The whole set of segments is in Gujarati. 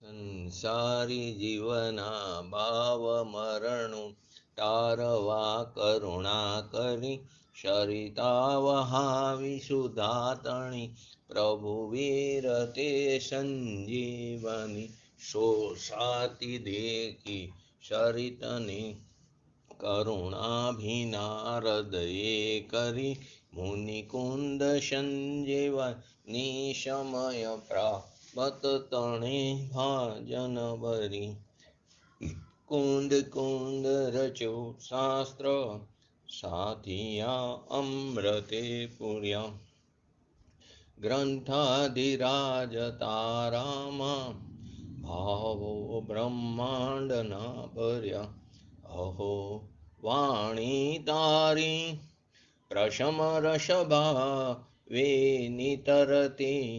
સંસારી જીવના ભાવ મરણું તારવા કરુણા કરી, સરિતા વહાવી સુધાતણી, પ્રભુ વીર તે સંજીવની. સો સાતી દેખી સરિતની, કરુણાભિના હૃદયે કરી, મુનિકુંદ સંજીવની સમય પ્રાપ્ત તણે ભાજન ભરી. કુંદ કુંદ રચો શાસ્ત્ર, સાથિયા અમૃતે પૂર્યા. ગ્રંથાધિરાજ તારામાં, ભાવો બ્રહ્માંડના ભર્યા. અહો વાણી તારી પ્રશમ રસભા વે નિતરતી,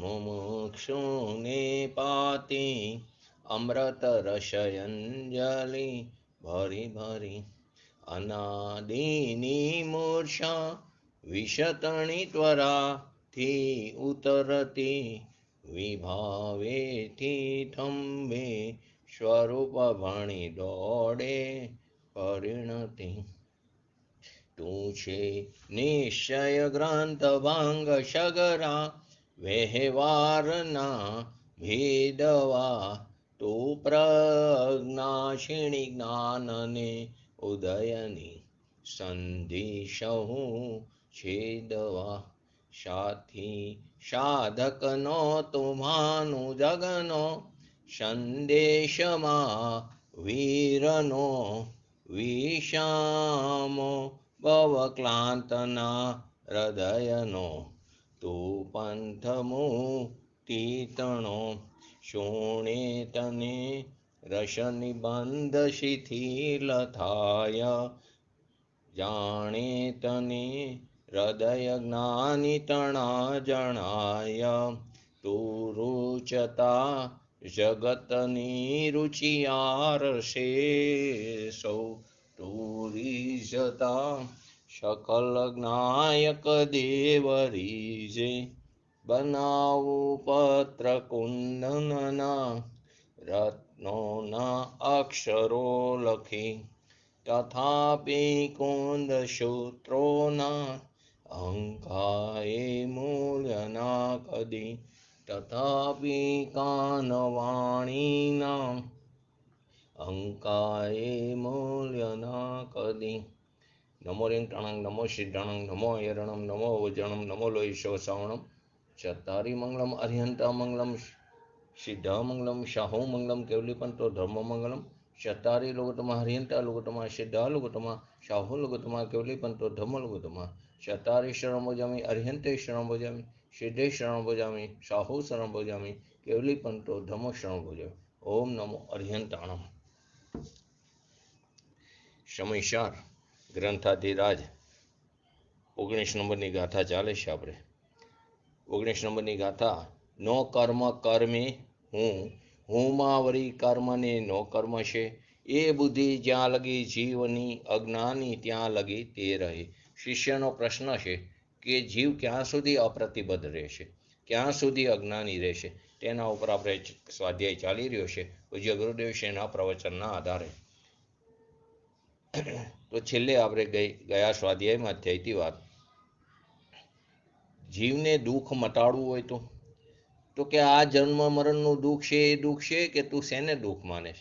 મુમુક્ષુને પાતી અમૃત રસયંજલિ ભરી ભરી. અનાદિની મૂર્છા વિશતણી ત્વરાથી ઉતરતી, વિભાવેથી થંભે સ્વરૂપ ભણી દોડે પરિણતિ. તું છે નિશ્ચય ગ્રંથ ભંગ સગરા, વ્યવહારના ભેદવા. તું પ્રજ્ઞાક્ષિણી જ્ઞાનને ઉદયની, સંધિ સહુ છેદવા. સાથી સાધકનો તુમ્હાનું જગનો, સંદેશમાં વીરનો વિષામો. ભવક્લાંતના હૃદયનો તું પંથ મુક્તિતણો. શોણે તને રસ નિબંધ શિથિલ થાય, જાણે તને હૃદય જ્ઞાની તણા જણાય. તું રૂચતા જગતની રુચિયાર છે સૌ, તું રીઝતા સકલ જ્ઞાયક દેવ રીઝે. બનાવું પત્ર કુંદનના, રત્નોના અક્ષરો લખી. તથાપિ કુંદ સૂત્રોના, અંકાએ મૂલ્યના કદી. તથાપિ કાનવાણીના, અંકાએ મૂલ્યના કદી. નમો રિંગ ટાણંગ નમો સિદ્ધાણંગ નમો યરણમ નમો વજણમ નમો લોહિશો શ્રવણમ. ચત્તારી મંગલમ અર્યંતા મંગલમ, સિદ્ધા મંગલમ શાહુ મંગલમ, કેવલીપંતો ધર્મ મંગલમ. ચત્તારી લોગોત્તમા હરિયંતા લોગોત્તમા, સિદ્ધા લોગોત્તમા, શાહુ લોગોત્તમા, કેવલીપંતો ધર્મ લોગોત્તમા. ચત્તારી શરણ ભોજામી, અર્યંતે શરણ ભોજામી, સિદ્ધે શરણ ભોજામી, શાહુ શરણ ભોજામી, કેવલીપંતો ધર્મ શરણ ભોજામી. ઓમ નમો અર્યંતાણમ. સમયસાર ગ્રંથાધિરાજ 19 નંબરની ગાથા ચાલે છે. આપણે 19 નંબરની ગાથા. નો કર્મ કર્મે હું માં વરી કર્મને નો કર્મ છે. એ બુદ્ધિ જ્યાં લગી જીવની અજ્ઞાની, ત્યાં લગી તે રહે. શિષ્યનો પ્રશ્ન છે કે જીવ ક્યાં સુધી અપ્રતિબદ્ધ રહેશે, ક્યાં સુધી અજ્ઞાની રહેશે, તેના ઉપર આપણે સ્વાધ્યાય ચાલી રહ્યો છે પૂજ્ય ગુરુદેવ શ્રીના પ્રવચનના આધારે. તો છેલ્લે આપણે ગયા સ્વાધ્યાયમાં થઈ હતી વાત. જીવને દુઃખ મટાડવું હોય તો કે આ જન્મ મરણનું દુઃખ છે એ દુઃખ છે કે તું શેને દુઃખ માનેશ?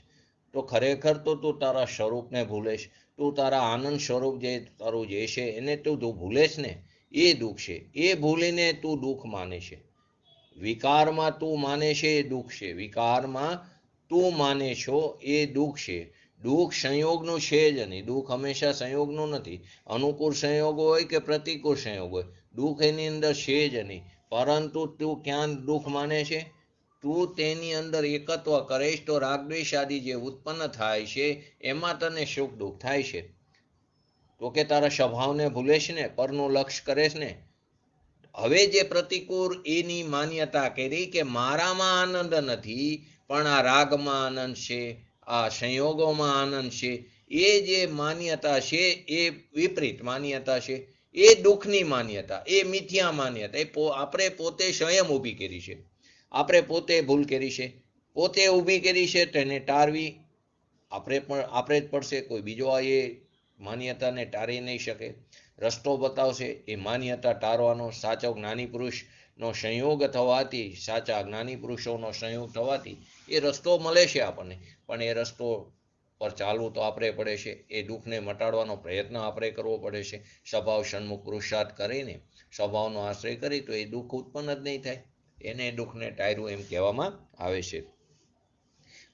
તો ખરેખર તો તું તારા સ્વરૂપને ભૂલેશ. તું તારા આનંદ સ્વરૂપ જે તારું જે છે એને તું ભૂલેશ ને, એ દુઃખ છે. એ ભૂલીને તું દુઃખ માને છે. વિકારમાં તું માને છે એ દુઃખ છે. વિકારમાં તું માને છો એ દુઃખ છે. દુઃખ સંયોગનું છે જ નહીં. દુઃખ હંમેશા સંયોગનું નથી. અનુકૂળ સંયોગ હોય કે પ્રતિકૂળ સંયોગ હોય, દુઃખ એની અંદર છે જ નહીં. પરંતુ તું ક્યાં દુઃખ માને છે? તું તેની અંદર એકત્વ કરીશ તો રાગદ્વેષ આદિ જે ઉત્પન્ન થાય છે એમાં તને સુખ દુઃખ થાય છે. તો કે તારા સ્વભાવને ભૂલે છે ને, પરનું લક્ષ્ય કરે છે ને. હવે જે પ્રતિકૂળ એની માન્યતા કરી કે મારામાં આનંદ નથી, પણ આ રાગમાં આનંદ છે, આ સંયોગોમાં આનંદ છે. એ જે માન્યતા છે એ વિપરીત માન્યતા છે. એ દુઃખની માન્યતા, એ મિથ્યા માન્યતા, એ આપણે પોતે સ્વયં ઊભી કરી છે. આપણે પોતે ભૂલ કરી છે. પોતે ઊભી કરી છે તેને ટાળવી આપણે જ પડશે, કોઈ બીજો એ માન્યતાને ટાળી નહીં શકે. રસ્તો બતાવશે એ માન્યતા ટાળવાનો. સાચો જ્ઞાની પુરુષનો સંયોગ થવાથી, સાચા જ્ઞાની પુરુષોનો સંયોગ થવાથી એ રસ્તો મળે છે આપણને, પણ એ રસ્તો પર ચાલવું તો આપણે પડે છે. એ દુઃખને મટાડવાનો પ્રયત્ન આપણે કરવો પડે છે. સ્વભાવ સન્મુખ પુરુષાર્થ કરીને, સ્વભાવનો આશ્રય કરી તો એ દુઃખ ઉત્પન્ન જ નહીં થાય. એને દુઃખને ટાળ્યું એમ કહેવામાં આવે છે.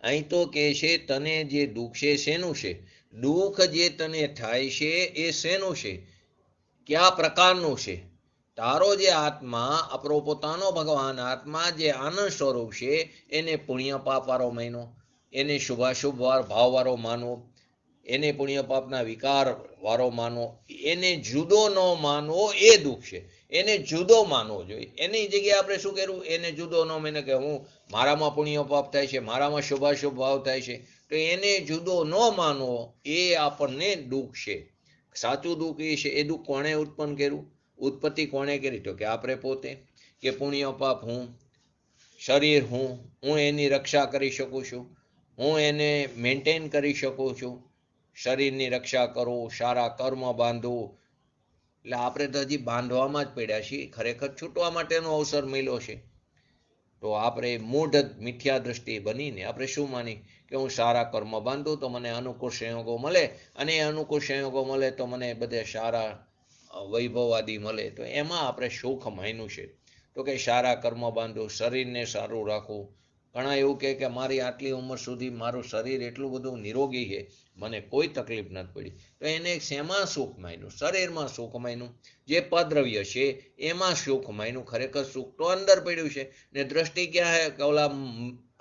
અહીં તો કે છે તને જે દુઃખ છે શેનું છે? દુઃખ જે તને થાય છે એ શેનું છે? કયા પ્રકારનું છે? તારો જે આત્મા, આપણો પોતાનો ભગવાન આત્મા જે આનંદ સ્વરૂપ છે, એને પુણ્ય પાપ વાળો માનો, એને શુભાશુભ ભાવ વાળો માનો, એને પુણ્ય પાપના વિકાર વાળો માનો, એને જુદો ન માનવો એ દુઃખ છે. એને જુદો માનવો જોઈએ. એની જગ્યાએ આપણે શું કર્યું? એને જુદો ન માને કે હું મારામાં પુણ્ય પાપ થાય છે, મારામાં શુભાશુભ ભાવ થાય છે, તો એને જુદો ન માનવો એ આપણને દુઃખ છે. સાચું દુઃખ એ છે. એ દુઃખ કોણે ઉત્પન્ન કર્યું? ઉત્પત્તિ કોણે કરી? તો કે આપણે પોતે. કે પુણ્ય પાપ હું, શરીર હું એની રક્ષા કરી શકું છું, હું એને મેન્ટેન કરી શકું છું. શરીરની રક્ષા કરું, સારા કર્મ બાંધવું. એટલે આપણે તો હજી બાંધવામાં જ પડ્યા છીએ. ખરેખર છૂટવા માટેનો અવસર મળ્યો છે. તો આપણે મૂઢ મિથ્યા દ્રષ્ટિ બનીને આપણે શું માની કે હું સારા કર્મ બાંધું તો મને અનુકૂળ સંયોગો મળે, અને એ અનુકૂળ સંયોગો મળે તો મને બધે સારા વૈભવ આદિ મળે. તો એમાં આપણે સુખ માન્યું છે. તો કે સારા કર્મ બાંધવું, શરીરને સારું રાખવું. ઘણા એવું કે મારી આટલી ઉંમર સુધી મારું શરીર એટલું બધું નિરોગી છે, મને કોઈ તકલીફ નથી પડી. તો એને શેમાં સુખ માન્યું? શરીરમાં સુખ માન્યું. જે પદ્રવ્ય છે એમાં સુખ માન્યું. ખરેખર સુખ તો અંદર પડ્યું છે ને દ્રષ્ટિ ક્યાં છે? ઓલા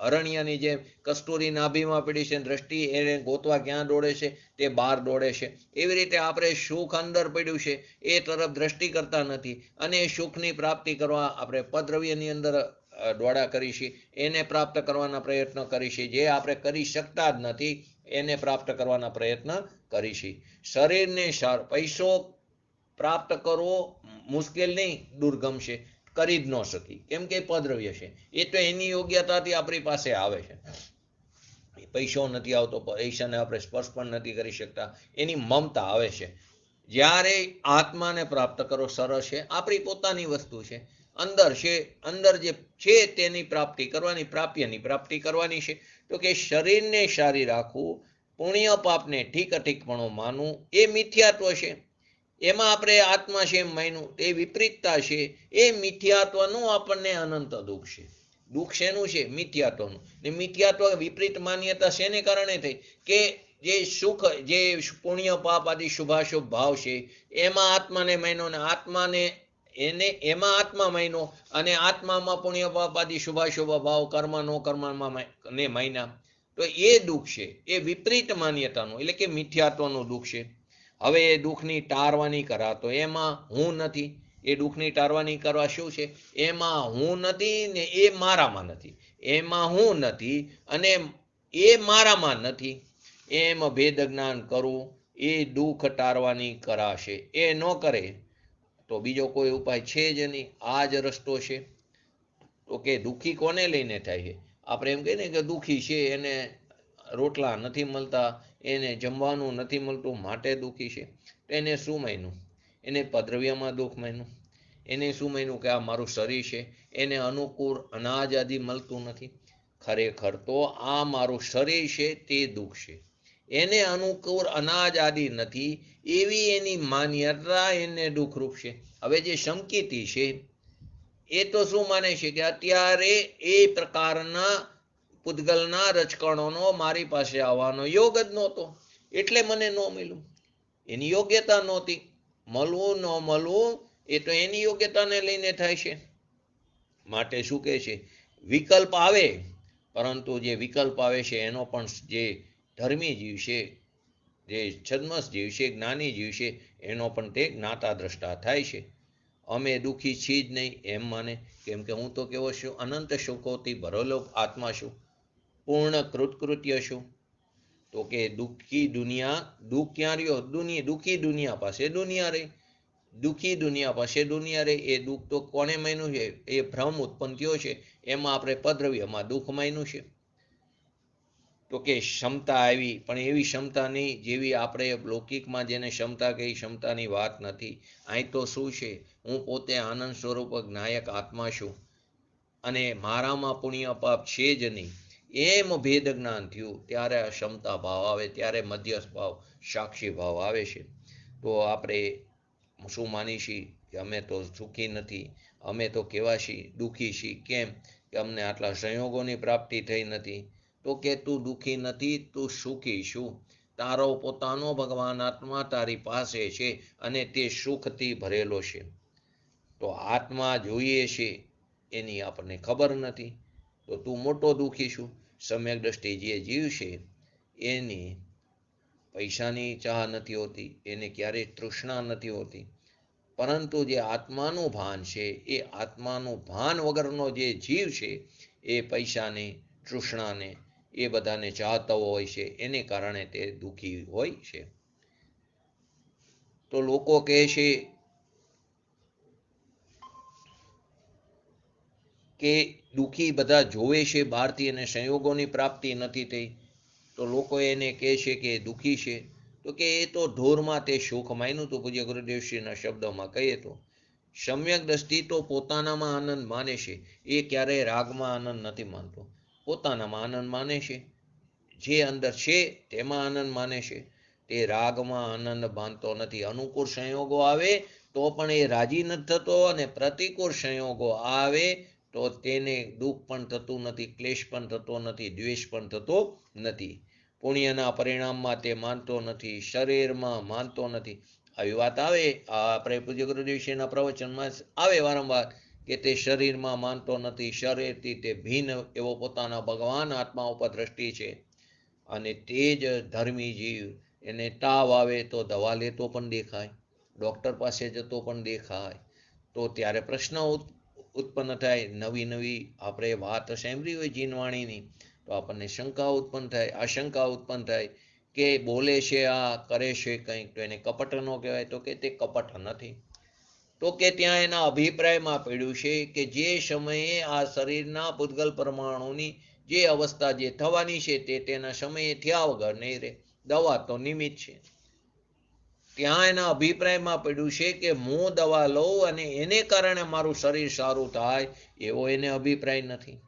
અરણ્યની જેમ કસ્તુરી નાભીમાં પડી છે, દ્રષ્ટિ એને ગોતવા ક્યાં દોડે છે? તે બહાર દોડે છે. એવી રીતે આપણે સુખ અંદર પડ્યું છે એ તરફ દ્રષ્ટિ કરતા નથી, અને એ સુખની પ્રાપ્તિ કરવા આપણે પદ્રવ્યની અંદર દોડા કરીશી, એને પ્રાપ્ત કરવાના પ્રયત્ન કરીશી. જે આપણે કરી શકતા જ નથી એને પ્રાપ્ત કરવાના પ્રયત્ન કરીશી. શરીરને પૈસો પ્રાપ્ત કરવો મુશ્કેલ નહીં, દુર્ગમ છે, કરી જ ન શકી, કેમ કે પદ્રવ્ય છે. એ તો એની યોગ્યતાથી આપણી પાસે આવે છે. પૈસો નથી આવતો, પૈસાને આપણે સ્પર્શ પણ નથી કરી શકતા, એની મમતા આવે છે. જ્યારે આત્માને પ્રાપ્ત કરો, સરસ છે, આપણી પોતાની વસ્તુ છે, અંદર છે, અંદર જે છે તેની પ્રાપ્તિ કરવાની, પ્રાપ્યની પ્રાપ્તિ કરવાની છે. તો કે શરીરને સારી રાખવું, પુણ્ય પાપને ઠીક અઠીકપણું માનવું એ મિથ્યાત્વ છે. એમાં આપણે આત્મા છે એમ માન્યું, એ વિપરીતતા છે. એ મિથ્યાત્વનું આપણને અનંત દુઃખ છે. દુઃખ શેનું છે? મિથ્યાત્વનું. ને મિથ્યાત્વ વિપરીત માન્યતા શેને કારણે થઈ? કે જે સુખ, જે પુણ્ય પાપ આદિ શુભાશુભ ભાવ છે એમાં આત્માને માન્યો, ને આત્માને એમાં આત્મા માન્યો, અને આત્મામાં પુણ્ય પાપ આદિ શુભાશુભ ભાવ કર્મ નો કર્મમાં ને માન્યા. તો એ દુઃખ છે. એ વિપરીત માન્યતાનું, એટલે કે મિથ્યાત્વનું દુઃખ છે. હવે એ દુઃખની ટાળવાની કરા તો એમાં હું નથી. એ દુઃખની ટાળવાની કરવા શું છે? એમાં હું નથી ને એ મારામાં નથી. એમાં હું નથી અને એ મારામાં નથી, એમ ભેદ જ્ઞાન કરવું એ દુઃખ ટાળવાની કરાશે. એ ન કરે તો બીજો કોઈ ઉપાય છે જ નહીં. આ જ રસ્તો છે. તો કે દુઃખી કોને લઈને થાય છે? આપણે એમ કહીએ ને કે દુઃખી છે, એને રોટલા નથી મળતા, એને જમવાનું નથી મળતું, માટે દુઃખી છે. એને શું માન્યું? એને પદ્રવ્યમાં દુઃખ માન્યું. એને શું માન્યું? કે આ મારું શરીર છે, એને અનુકૂળ અનાજ આદિ મળતું નથી. ખરેખર તો આ મારું શરીર છે તે દુઃખ છે. એને અનુકૂળ અનાજ આદિ નથી એવી એની માન્યતા એને દુઃખરૂપ છે. હવે જે શંકિતી છે એ તો શું માને છે? કે અત્યારે એ પ્રકારના પૂતગલના રજકણોનો મારી પાસે આવવાનો યોગ જ નહોતો, એટલે મને ન મળ્યું. એની યોગ્યતા નહોતી. મળવું ન મળવું એ તો એની યોગ્યતાને લઈને થાય છે. માટે શું કહે છે? વિકલ્પ આવે, પરંતુ જે વિકલ્પ આવે છે એનો પણ જે ધર્મી જીવ છે, જે છદ્મસ જીવ છે, જ્ઞાની જીવ છે, એનો પણ તે જ્ઞાતા દ્રષ્ટા થાય છે. અમે દુઃખી છીએ જ નહીં એમ માને, કેમ કે હું તો કેવો છું? અનંત સુખોથી ભરેલો આત્મા છું, પૂર્ણ કૃતકૃત્ય છું. તો કે દુઃખી દુનિયા, દુઃખ ક્યાં રહ્યો? દુઃખી દુનિયા પાસે દુનિયા રહી. દુઃખી દુનિયા પાસે દુનિયા રહે. એ દુઃખ તો કોને માન્યું છે? એ ભ્રમ ઉત્પન્ન થયો છે, એમાં આપણે પદ્રવ્યમાં દુઃખ માન્યું છે. તો કે ક્ષમતા આવી, પણ એવી ક્ષમતા નહીં જેવી આપણે લૌકિકમાં જેને ક્ષમતા કહી, ક્ષમતાની વાત નથી. અહીં તો શું છે, હું પોતે આનંદ સ્વરૂપ નાયક આત્મા છું અને મારામાં પુણ્ય પાપ છે જ નહીં, એમ ભેદ જ્ઞાન થયું ત્યારે આ ક્ષમતા ભાવ આવે, ત્યારે મધ્યસ્થ ભાવ, સાક્ષી ભાવ આવે છે. તો આપણે શું માની છીએ કે અમે તો સુખી નથી, અમે તો કેવા છીએ, દુઃખી છીએ. કેમ કે અમને આટલા સંયોગોની પ્રાપ્તિ થઈ નથી. તો કે તું દુઃખી નથી, તું સુખી શું? તારો પોતાનો ભગવાન આત્મા તારી પાસે છે અને તે સુખથી ભરેલો છે. તો આત્મા જોઈએ છે એની આપણને ખબર નથી, તો તું મોટો દુઃખી છું. સમ્યક દ્રષ્ટિ જે જીવ છે એની પૈસાની ચાહ નથી હોતી, એને ક્યારેય તૃષ્ણા નથી હોતી. પરંતુ જે આત્માનું ભાન છે, એ આત્માનું ભાન વગરનો જે જીવ છે એ પૈસાને, તૃષ્ણાને, એ બધાને ચાહતો હોય છે, એને કારણે તે દુઃખી હોય છે. તો લોકો કહે છે કે દુઃખી બધા જોવે છે બહારથી અને સંયોગોની પ્રાપ્તિ નથી થઈ, તો લોકો એને કહે છે કે દુઃખી છે. તો કે એ તો ઢોરમાં તે સુખ માન્યું હતું. પૂજ્ય ગુરુદેવશ્રીના શબ્દોમાં કહીએ તો સમ્યક દ્રષ્ટિ તો પોતાનામાં આનંદ માને છે, એ ક્યારેય રાગમાં આનંદ નથી માનતો. પોતાનામાં આનંદ માને છે, જે અંદર છે તેમાં આનંદ માને છે. તે રાગમાં આનંદ માનતો નથી. અનુકૂળ સંયોગો આવે તો પણ એ રાજી નથી થતો, અને પ્રતિકૂળ સંયોગો આવે તો તેને દુઃખ પણ થતું નથી, ક્લેશ પણ થતો નથી, દ્વેષ પણ થતો નથી. પુણ્યના પરિણામમાં તે માનતો નથી, શરીરમાં માનતો નથી. આવી વાત આવે આપણે પૂજ્ય ગુરુદેવશ્રીના પ્રવચનમાં આવે વારંવાર કે તે શરીરમાં માનતો નથી, શરીરથી તે ભિન્ન એવો પોતાના ભગવાન આત્મા ઉપર દ્રષ્ટિ છે. અને તે જ ધર્મી જીવ, એને તાવ આવે તો દવા લેતો પણ દેખાય, ડૉક્ટર પાસે જતો પણ દેખાય. તો ત્યારે પ્રશ્ન ઉત્પન્ન થાય, નવી નવી આપણે વાત સાંભળી હોય જીનવાણીની, તો આપણને શંકા ઉત્પન્ન થાય, આશંકા ઉત્પન્ન થાય કે બોલે છે આ, કરે છે કંઈક, તો એને કપટ ન કહેવાય? તો કે તે કપટ નથી. તો કે ત્યાં એના અભિપ્રાયમાં પડ્યું છે કે જે સમયે આ શરીરના પૂતગલ પરમાણુની જે અવસ્થા જે થવાની છે તે તેના સમયે થયા વગર નહીં રહે. દવા તો નિમિત્ત છે. ત્યાં એના અભિપ્રાયમાં પડ્યું છે કે હું દવા લઉં અને એને કારણે મારું શરીર સારું થાય, એવો એને અભિપ્રાય નથી.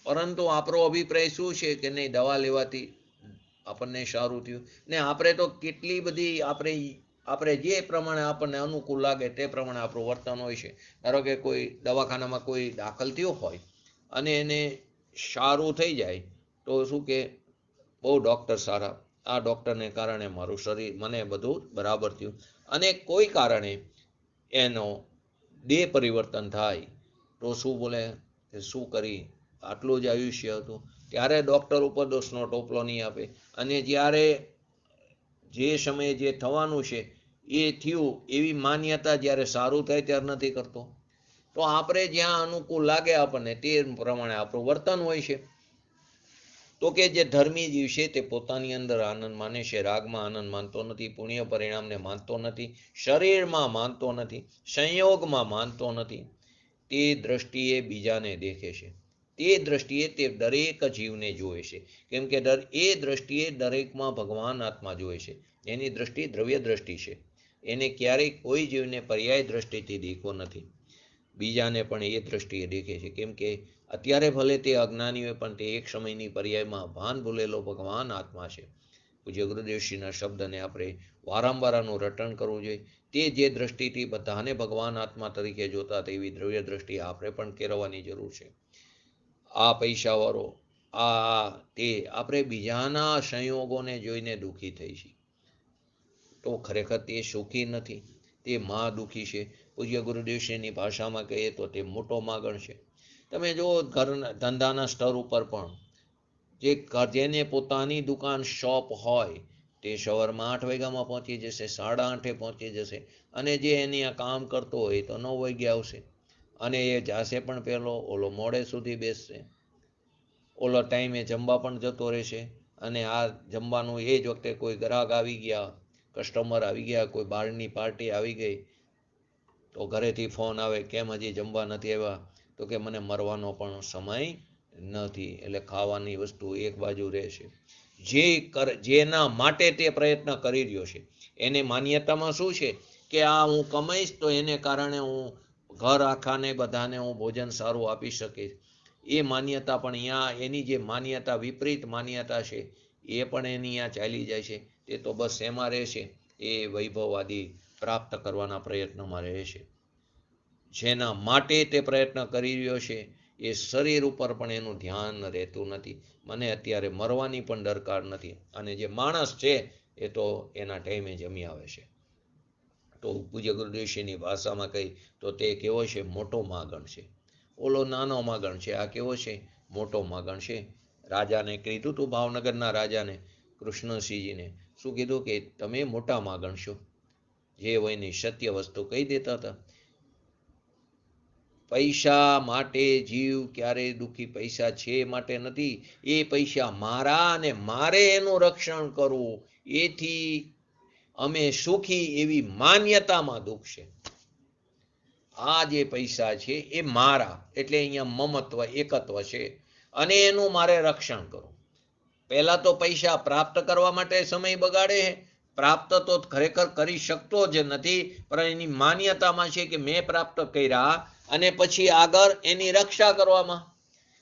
પરંતુ આપણો અભિપ્રાય શું છે કે નહીં, દવા લેવાથી આપણને સારું થયું. ને આપણે તો કેટલી બધી આપણે જે પ્રમાણે આપણને અનુકૂળ લાગે તે પ્રમાણે આપણું વર્તન હોય છે. ધારો કે કોઈ દવાખાનામાં કોઈ દાખલ થયો હોય અને એને સારું થઈ જાય તો શું કે બહુ ડૉક્ટર સારા, આ ડૉક્ટરને કારણે મારું શરીર, મને બધું બરાબર થયું. અને કોઈ કારણે એનો દેહ પરિવર્તન થાય તો શું બોલે કે શું કરી, આટલું જ આયુષ્ય હતું. ત્યારે ડૉક્ટર ઉપર દોષનો ટોપલો નહીં આપે. અને જ્યારે જે સમયે જે થવાનું છે એ થયું એવી માન્યતા જ્યારે સારું થાય ત્યારે નથી કરતો. તો આપણે જ્યાં અનુકૂળ લાગે આપણને તે પ્રમાણે આપણું વર્તન હોય છે. તો કે જે ધર્મી જીવ છે તે પોતાની અંદર આનંદ માને છે, રાગમાં આનંદ માનતો નથી, પુણ્ય પરિણામને માનતો નથી, શરીરમાં માનતો નથી, સંયોગમાં માનતો નથી. તે દ્રષ્ટિએ બીજાને દેખે છે, તે દ્રષ્ટિએ તે દરેક જીવને જોવે છે. કેમ કે એ દ્રષ્ટિએ દરેકમાં ભગવાન આત્મા જોવે છે. એની દ્રષ્ટિ દ્રવ્ય દ્રષ્ટિ છે. એને ક્યારેય કોઈ જીવને પર્યાય દ્રષ્ટિથી દેખવો નથી. બીજાને પણ એ દ્રષ્ટિએ દેખે છે. કેમ કે અત્યારે ભલે તે અજ્ઞાની હોય, પણ તે એક સમયની પર્યાયમાં ભાન ભૂલેલો ભગવાન આત્મા છે. પૂજ્ય ગુરુદેવશ્રીના શબ્દને આપણે વારંવાર આનું રટણ કરવું જોઈએ. તે જે દ્રષ્ટિથી બધાને ભગવાન આત્મા તરીકે જોતા તેવી દ્રવ્ય દ્રષ્ટિ આપણે પણ કેળવવાની જરૂર છે. આ પૈસાવાળો, તે આપણે બીજાના સંયોગોને જોઈને દુઃખી થઈ છીએ, તો ખરેખર તે સુખી નથી, તે મહા દુઃખી છે. પૂજ્ય ગુરુદેવશ્રીની ભાષામાં કહીએ તો તે મોટો માગણ છે. તમે જો ધંધાના સ્તર ઉપર પણ જેને પોતાની દુકાન શોપ હોય તે સવારમાં 8 વાગ્યામાં પહોંચી જશે, 8:30 પહોંચી જશે. અને જે એની આ કામ કરતો હોય તો 9 વાગે આવશે. અને એ જાશે પણ પહેલો, ઓલો મોડે સુધી બેસશે, ઓલો ટાઈમે જમવા પણ જતો રહેશે. અને આ જમવાનું એ જ વખતે કોઈ ગ્રાહક આવી ગયા, કસ્ટમર આવી ગયા, કોઈ બહારની પાર્ટી આવી ગઈ, તો ઘરેથી ફોન આવે, કેમ હજી જમવા નથી આવ્યા? તો કે મને મરવાનો પણ સમય નથી. એટલે ખાવાની વસ્તુ એક બાજુ રહેશે. જેના માટે તે પ્રયત્ન કરી રહ્યો છે એને માન્યતામાં શું છે કે આ હું કમાઈશ તો એને કારણે હું ઘર આખાને બધાને હું ભોજન સારું આપી શકીશ. એ માન્યતા પણ અહીંયા એની જે માન્યતા વિપરીત માન્યતા છે એ પણ એની અહીંયા ચાલી જાય છે. તે તો બસ એમાં રહેશે, એ વૈભવવાદી પ્રાપ્ત કરવાના પ્રયત્નમાં રહેશે. જેના માટે તે પ્રયત્ન કરી રહ્યો છે એ શરીર ઉપર પણ એનું ધ્યાન રહેતું નથી. મને અત્યારે મરવાની પણ દરકાર નથી. અને જે માણસ છે એ તો એના ટાઈમે જમી આવે છે. તો પૂજ્ય ગુરુદેવશ્રીની ભાષામાં કહી તો તે કેવો છે? મોટો માગણ છે. ઓલો નાનો માગણ છે, આ કેવો છે? મોટો માગણ છે. રાજાને કીધું તું, ભાવનગરના રાજાને, કૃષ્ણસિંહજીને શું કીધું કે તમે મોટા માગણ છો, જે હોય ની સત્ય વસ્તુ કહી દેતા હતા. પૈસા માટે જીવ ક્યારેય દુઃખી પૈસા છે માટે નથી. એ પૈસા મારા અને મારે એનું રક્ષણ કરવું એથી અમે સુખી એવી માન્યતામાં દુઃખ છે. આ જે પૈસા છે એ મારા, એટલે અહીંયા મમત્વ એકત્વ છે અને એનું મારે રક્ષણ કરવું. પહેલા તો પૈસા પ્રાપ્ત કરવા માટે સમય બગાડે છે. પ્રાપ્ત તો ખરેખર કરી શકતો જ નથી, પણ એની માન્યતામાં છે કે મેં પ્રાપ્ત કર્યા અને પછી આગળ એની રક્ષા કરવામાં,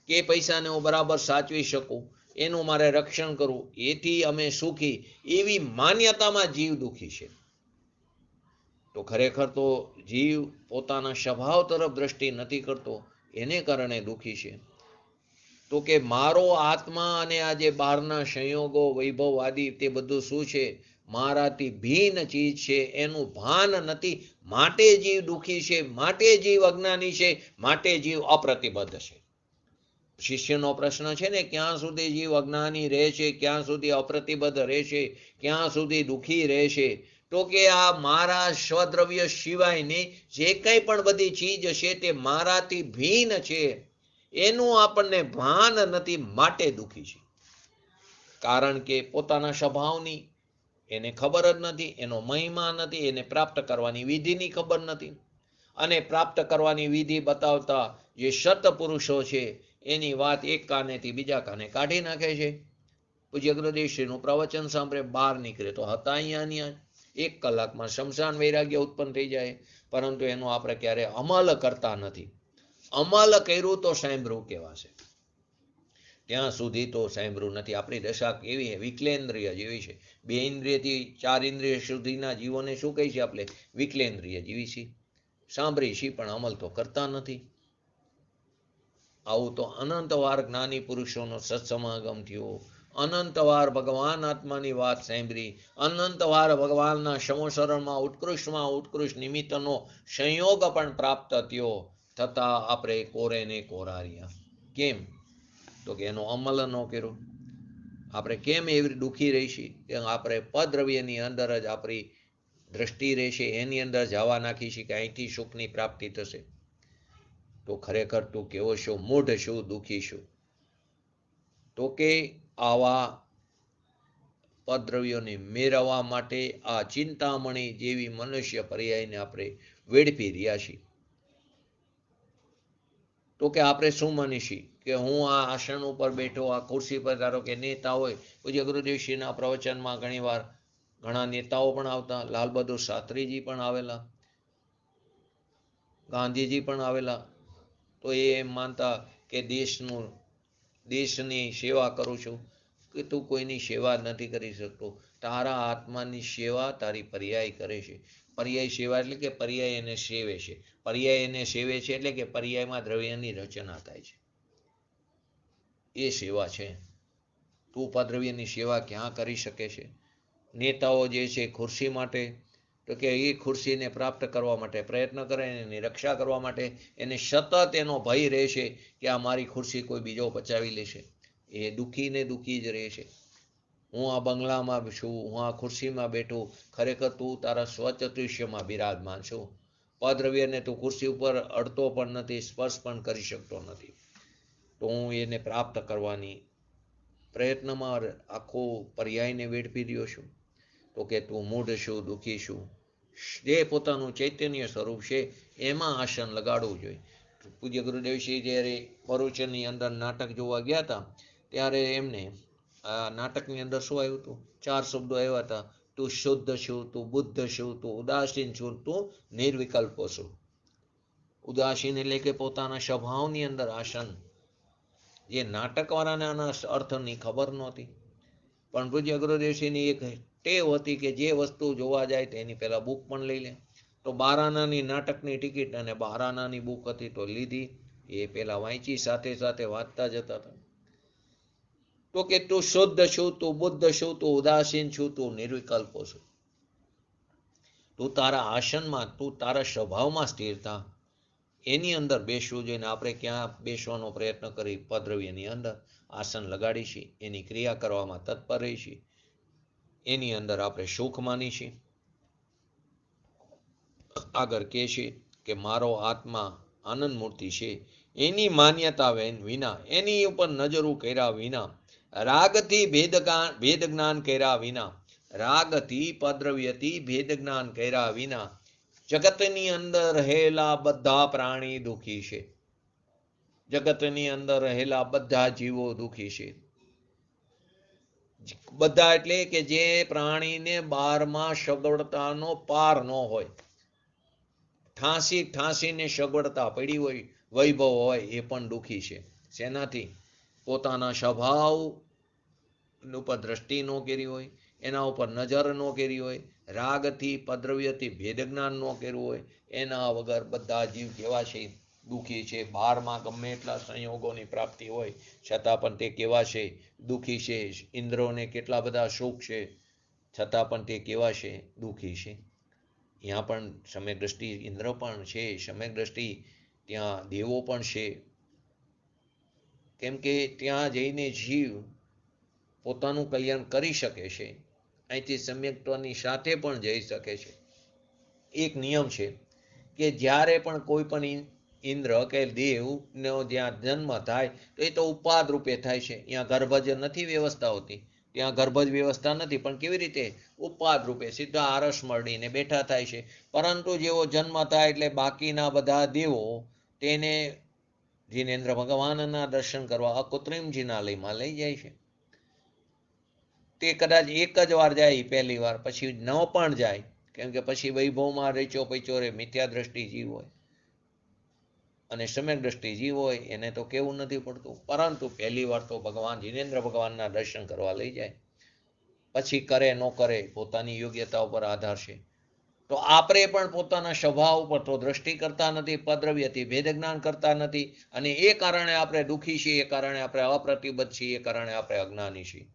કે પૈસાને હું બરાબર સાચવી શકું, એનું મારે રક્ષણ કરવું, એથી અમે સુખી એવી માન્યતામાં જીવ દુઃખી છે. તો ખરેખર તો જીવ પોતાના સ્વભાવ તરફ દ્રષ્ટિ નથી કરતો, એને કારણે દુઃખી છે. તો કે મારો આત્મા અને આ જે બહારના સંયોગો વૈભવવાદી તે બધું શું છે? મારાથી ભિન્ન ચીજ છે, એનું ભાન નથી, માટે જીવ દુઃખી છે, માટે જીવ અજ્ઞાની છે, માટે જીવ અપ્રતિબદ્ધ છે. શિષ્યનો પ્રશ્ન છે ને, ક્યાં સુધી જીવ અજ્ઞાની રહેશે, ક્યાં સુધી અપ્રતિબદ્ધ રહેશે, ક્યાં સુધી દુઃખી રહેશે? તો કે આ મારા સ્વદ્રવ્ય સિવાયની જે કંઈ પણ બધી ચીજ છે તે મારાથી ભિન્ન છે, એનું આપણને ભાન નથી, માટે દુઃખી છે. કારણ કે પોતાના સ્વભાવની એને ખબર જ નથી, એનો મહિમા નથી, એને પ્રાપ્ત કરવાની વિધિની ખબર નથી. અને પ્રાપ્ત કરવાની વિધિ બતાવતા જે સત્પુરુષો છે એની વાત એક કાનેથી બીજા કાને કાઢી નાખે છે. પૂજ્ય ગુરુદેવશ્રીનું પ્રવચન સાંભળે બહાર નીકળે તો હતા અહીંયા 1 કલાકમાં શમશાન વૈરાગ્ય ઉત્પન્ન થઈ જાય, પરંતુ એનો આપણે ક્યારે અમલ કરતા નથી. અમલ કર્યું તો સાંભળવું કહેવાશે, ત્યાં સુધી તો સાંભળવું નથી. આપણી દશા કેવી છે? વિકલેન્દ્રિય જેવી છે. 2 ઇન્દ્રિયથી 4 ઇન્દ્રિય સુધીના જીવોને શું કહી છે આપણે? વિકલેન્દ્રિય જીવી છીએ. સાંભળી છીએ પણ અમલ તો કરતા નથી. આવું તો અનંતવાર જ્ઞાની પુરુષોનો સત્સમાગમ થયો, અનંતવાર ભગવાન આત્માની વાત સાંભળી, અનંતવાર ભગવાનના સમોસરણમાં ઉત્કૃષ્ટમાં ઉત્કૃષ્ટ નિમિત્તનો સંયોગ પણ પ્રાપ્ત થયો, થતાં આપણે કોરે ને કોરા રહ્યા. કેમ? તો કે એનો અમલ ન કર્યો. આપણે કેમ એવી દુઃખી રહીશી? કે આપણે પદ્રવ્યની અંદર જ આપણી દ્રષ્ટિ રહેશે, એની અંદર જવા નાખીશી કે અહીંથી સુખની પ્રાપ્તિ થશે. તો ખરેખર તું કેવો છો? મૂઢ છું, દુઃખી છું. તો કે આવા પદ્રવ્યોને મેળવવા માટે આ ચિંતામણી જેવી મનુષ્ય પર્યાયને આપણે વેડફી રહ્યા છીએ. તો કે આપણે શું માનીશી કે હું આ આસન ઉપર બેઠો, આ ખુરશી પર, ધારો કે નેતા હોય, પૂજ્ય ગુરુદેવશ્રીના પ્રવચનમાં ઘણીવાર ઘણા નેતાઓ પણ આવતા, લાલ બહાદુર શાસ્ત્રીજી પણ આવેલા, ગાંધીજી પણ આવેલા. તો એ એમ માનતા કે દેશની સેવા કરું છું. કે તું કોઈની સેવા નથી કરી શકતો. તારા આત્માની સેવા તારી પર્યાય કરે છે. પર્યાય સેવા એટલે કે પર્યાય એને સેવે છે. પર્યાય એને સેવે છે એટલે કે પર્યાયમાં દ્રવ્યની રચના થાય છે, એ સેવા છે. તું પદ્રવ્યની સેવા ક્યાં કરી શકે છે? નેતાઓ જે છે ખુરશી માટે, તો કે એ ખુરશીને પ્રાપ્ત કરવા માટે પ્રયત્ન કરે, એની રક્ષા કરવા માટે એને સતત એનો ભય રહેશે કે આ મારી ખુરશી કોઈ બીજો બચાવી લેશે. એ દુઃખી ને દુઃખી જ રહે છે. હું આ બંગલામાં છું, હું આ ખુરશીમાં બેઠું, ખરેખર તું તારા સ્વચતુષ્યમાં બિરાજમાન છું. પદ્રવ્યને તું ખુરશી ઉપર અડતો પણ નથી, સ્પર્શ પણ કરી શકતો નથી. તો હું એને પ્રાપ્ત કરવાની પ્રયત્નમાં આખો પર્યાયને વેડફી રહ્યો છું. તો કે તું મૂઢ છું, દુઃખી છું. જે પોતાનું ચૈતન્ય સ્વરૂપ છે એમાં આસન લગાડવું જોઈએ. પૂજ્ય ગુરુદેવશ્રી જ્યારે ભરૂચની અંદર નાટક જોવા ગયા હતા ત્યારે એમને આ નાટકની અંદર શું આવ્યું હતું? 4 શબ્દો આવ્યા હતા. તું શુદ્ધ છું, તું બુદ્ધ છું, તું ઉદાસીન છું, તું નિર્વિકલ્પ છું. ઉદાસીન એટલે કે પોતાના સ્વભાવની અંદર આસન. જે નાટકવાળાને આના અર્થની ખબર નહોતી, પણ પૂજ્ય ગુરુદેવશ્રીની એક ટેવ હતી કે જે વસ્તુ જોવા જાય તેની પહેલા બુક પણ લઈ લે. તો 12 આનાની નાટકની ટિકિટ અને 12 આનાની બુક હતી તો લીધી. એ પેલા વાંચી, સાથે સાથે વાંચતા જતા હતા. તો કે તું શુદ્ધ છું, તું બુદ્ધ છું, તું ઉદાસીન છું, તું નિર્વિકલ્પ છું. તું તારા આસનમાં, તું તારા સ્વભાવમાં સ્થિર થા. એની અંદર બેસવું જોઈએ. આપણે ક્યાં બેસવાનો પ્રયત્ન કરી? પદ્રવ્યની અંદર આસન લગાડી છીએ, એની ક્રિયા કરવામાં તત્પર રહી છીએ, એની અંદર આપણે સુખ માની છીએ. આગળ કહે છે કે મારો આત્મા આનંદ મૂર્તિ છે. એની માન્યતા વિના, એની ઉપર નજરો કર્યા વિના, રાગથી ભેદ જ્ઞાન કર્યા વિના, રાગથી પદ્રવ્યથી ભેદ જ્ઞાન કર્યા વિના જગતની અંદર રહેલા બધા પ્રાણી દુઃખી છે. જગતની અંદર રહેલા બધા જીવો દુઃખી છે. બધા એટલે કે જે પ્રાણીને 12માં સગવડતાનો પાર ન હોય, ઠાંસીને સગવડતા પડી હોય, વૈભવ હોય, એ પણ દુઃખી છે. શેનાથી? પોતાના સ્વભાવ ઉપર દ્રષ્ટિ ન કરી હોય, એના ઉપર નજર ન કરી હોય, રાગથી પદ્રવ્યથી ભેદ જ્ઞાન ન કર્યું હોય, એના વગર બધા જીવ કેવા છે? દુઃખી છે. 12માં ગમે એટલા સંયોગોની પ્રાપ્તિ હોય છતાં પણ તે કેવા છે? દુઃખી છે. ઇન્દ્રોને કેટલા બધા સુખ છે છતાં પણ તે કેવા છે? દુઃખી છે. ત્યાં પણ સમ્યક દ્રષ્ટિ ઇન્દ્ર પણ છે, સમ્યક દ્રષ્ટિ ત્યાં દેવો પણ છે. કેમ કે ત્યાં જઈને જીવ પોતાનું કલ્યાણ કરી શકે છે. અહીંથી સમ્યક્ત્વની સાથે પણ જઈ શકે છે. એક નિયમ છે કે જ્યારે પણ કોઈ પણ ઇન્દ્ર કે દેવનો જ્યાં જન્મ થાય તો એ તો ઉપાદ રૂપે થાય છે. ત્યાં ગર્ભ જ નથી વ્યવસ્થા હોતી, ત્યાં ગર્ભ જ વ્યવસ્થા નથી, પણ કેવી રીતે? ઉપાદ રૂપે સીધા આરસ મળીને બેઠા થાય છે. પરંતુ જેવો જન્મ થાય એટલે બાકીના બધા દેવો તેને જીનેન્દ્ર ભગવાનના દર્શન કરવા અકૃત્રિમ જિનાલયમાં લઈ જાય છે. તે કદાચ એક જ વાર જાય, પહેલી વાર, પછી ન પણ જાય, કેમ કે પછી વૈભવમાં રેચો પૈચો રે. મિથ્યા દ્રષ્ટિ જીવ હોય અને સમ્યક દ્રષ્ટિ જીવ હોય, એને તો કેવું નથી પડતું. પરંતુ પહેલી વાર તો ભગવાન જીનેન્દ્ર ભગવાનના દર્શન કરવા લઈ જાય. પછી કરે ન કરે પોતાની યોગ્યતા ઉપર આધાર છે. તો આપણે પણ પોતાના સ્વભાવ ઉપર તો દ્રષ્ટિ કરતા નથી, પદ્રવ્યથી ભેદ જ્ઞાન કરતા નથી, અને એ કારણે આપણે દુઃખી છીએ, એ કારણે આપણે અપ્રતિબદ્ધ છીએ, એ કારણે આપણે અજ્ઞાની છીએ.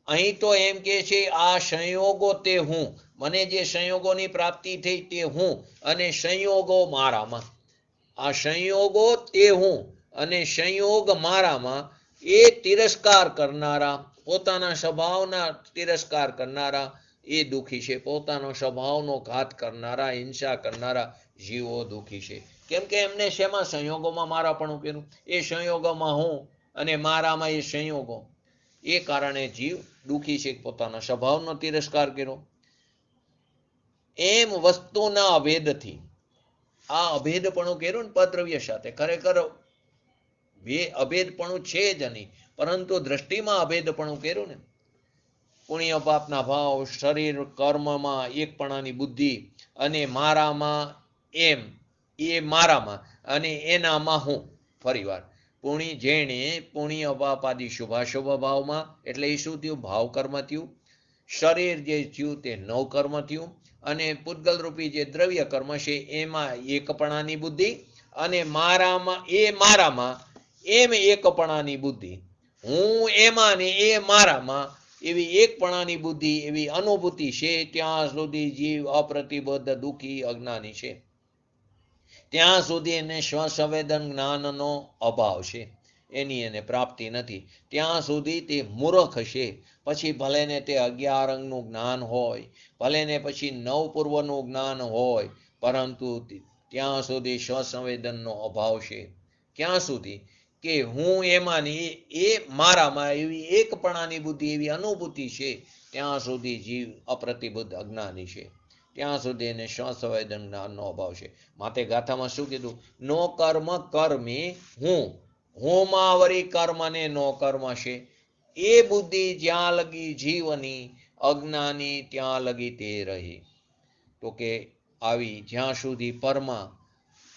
અહીં તો એમ કે છે આ સંયોગો તે હું, મને જે સંયોગોની પ્રાપ્તિ થઈ તે હું, અને સંયોગો મારામાં. આ સંયોગો તે હું અને સંયોગ મારામાં, એ તિરસ્કાર કરનારા, પોતાના સ્વભાવના તિરસ્કાર કરનારા એ દુઃખી છે. પોતાનો સ્વભાવનો ઘાત કરનારા, હિંસા કરનારા જીવો દુઃખી છે. કેમ કે એમને શેમાં? સંયોગોમાં મારાપણું કર્યું. એ સંયોગોમાં હું અને મારામાં એ સંયોગો. એ કારણે જીવ દુઃખી છે. પોતાના સ્વભાવનો તિરસ્કાર કર્યો. એમ વસ્તુના અભેદથી આ અભેદપણું કર્યું ને પદ્રવ્ય સાથે. ખરેખર અભેદપણું છે જ નહીં, પરંતુ દ્રષ્ટિમાં અભેદપણું કર્યું ને. પુણ્ય પાપના ભાવ, શરીર કર્મમાં એકપણાની બુદ્ધિ, અને મારામાં, એમ એ મારામાં અને એનામાં હું. ફરીવાર જેણે પુણ્ય પાપ આદિ શુભાશુભ ભાવમાં, એટલે એ શું થયું? ભાવ કર્મ થયું. શરીર જે થયું તે નવ કર્મ થયું, અને પૂતગલ રૂપી જે દ્રવ્ય કર્મ છે એમાં એકપણાની બુદ્ધિ, અને મારામાં એમ એકપણાની બુદ્ધિ. હું એમાં ને એ મારામાં એવી એકપણાની બુદ્ધિ, એવી અનુભૂતિ છે. ત્યાં સુધી જીવ અપ્રતિબદ્ધ, દુઃખી, અજ્ઞાની છે. ત્યાં સુધી એને સ્વસંવેદન જ્ઞાનનો અભાવ છે, એની એને પ્રાપ્તિ નથી. ત્યાં સુધી તે મૂર્ખ છે. પછી ભલે ને તે 11 અંગનું જ્ઞાન હોય, ભલે ને પછી 9 પૂર્વનું જ્ઞાન હોય, પરંતુ ત્યાં સુધી સ્વસંવેદનનો અભાવ છે. ક્યાં સુધી? કે હું એમાં ને એ મારામાં એવી એકપણાની બુદ્ધિ, એવી અનુભૂતિ છે. ત્યાં સુધી જીવ અપ્રતિબદ્ધ, અજ્ઞાની છે. ત્યાં સુધી એને સ્વસંવેદન જ્ઞાનનો અભાવ છે. માટે ગાથામાં શું કીધું? નો કર્મ કર્મી હુંમાં વરી કર્મને નો કર્મ છે. એ બુદ્ધિ જ્યાં લગી જીવની, અજ્ઞાની ત્યાં લગી તે રહી. તો કે આવી જ્યાં સુધી પરમાં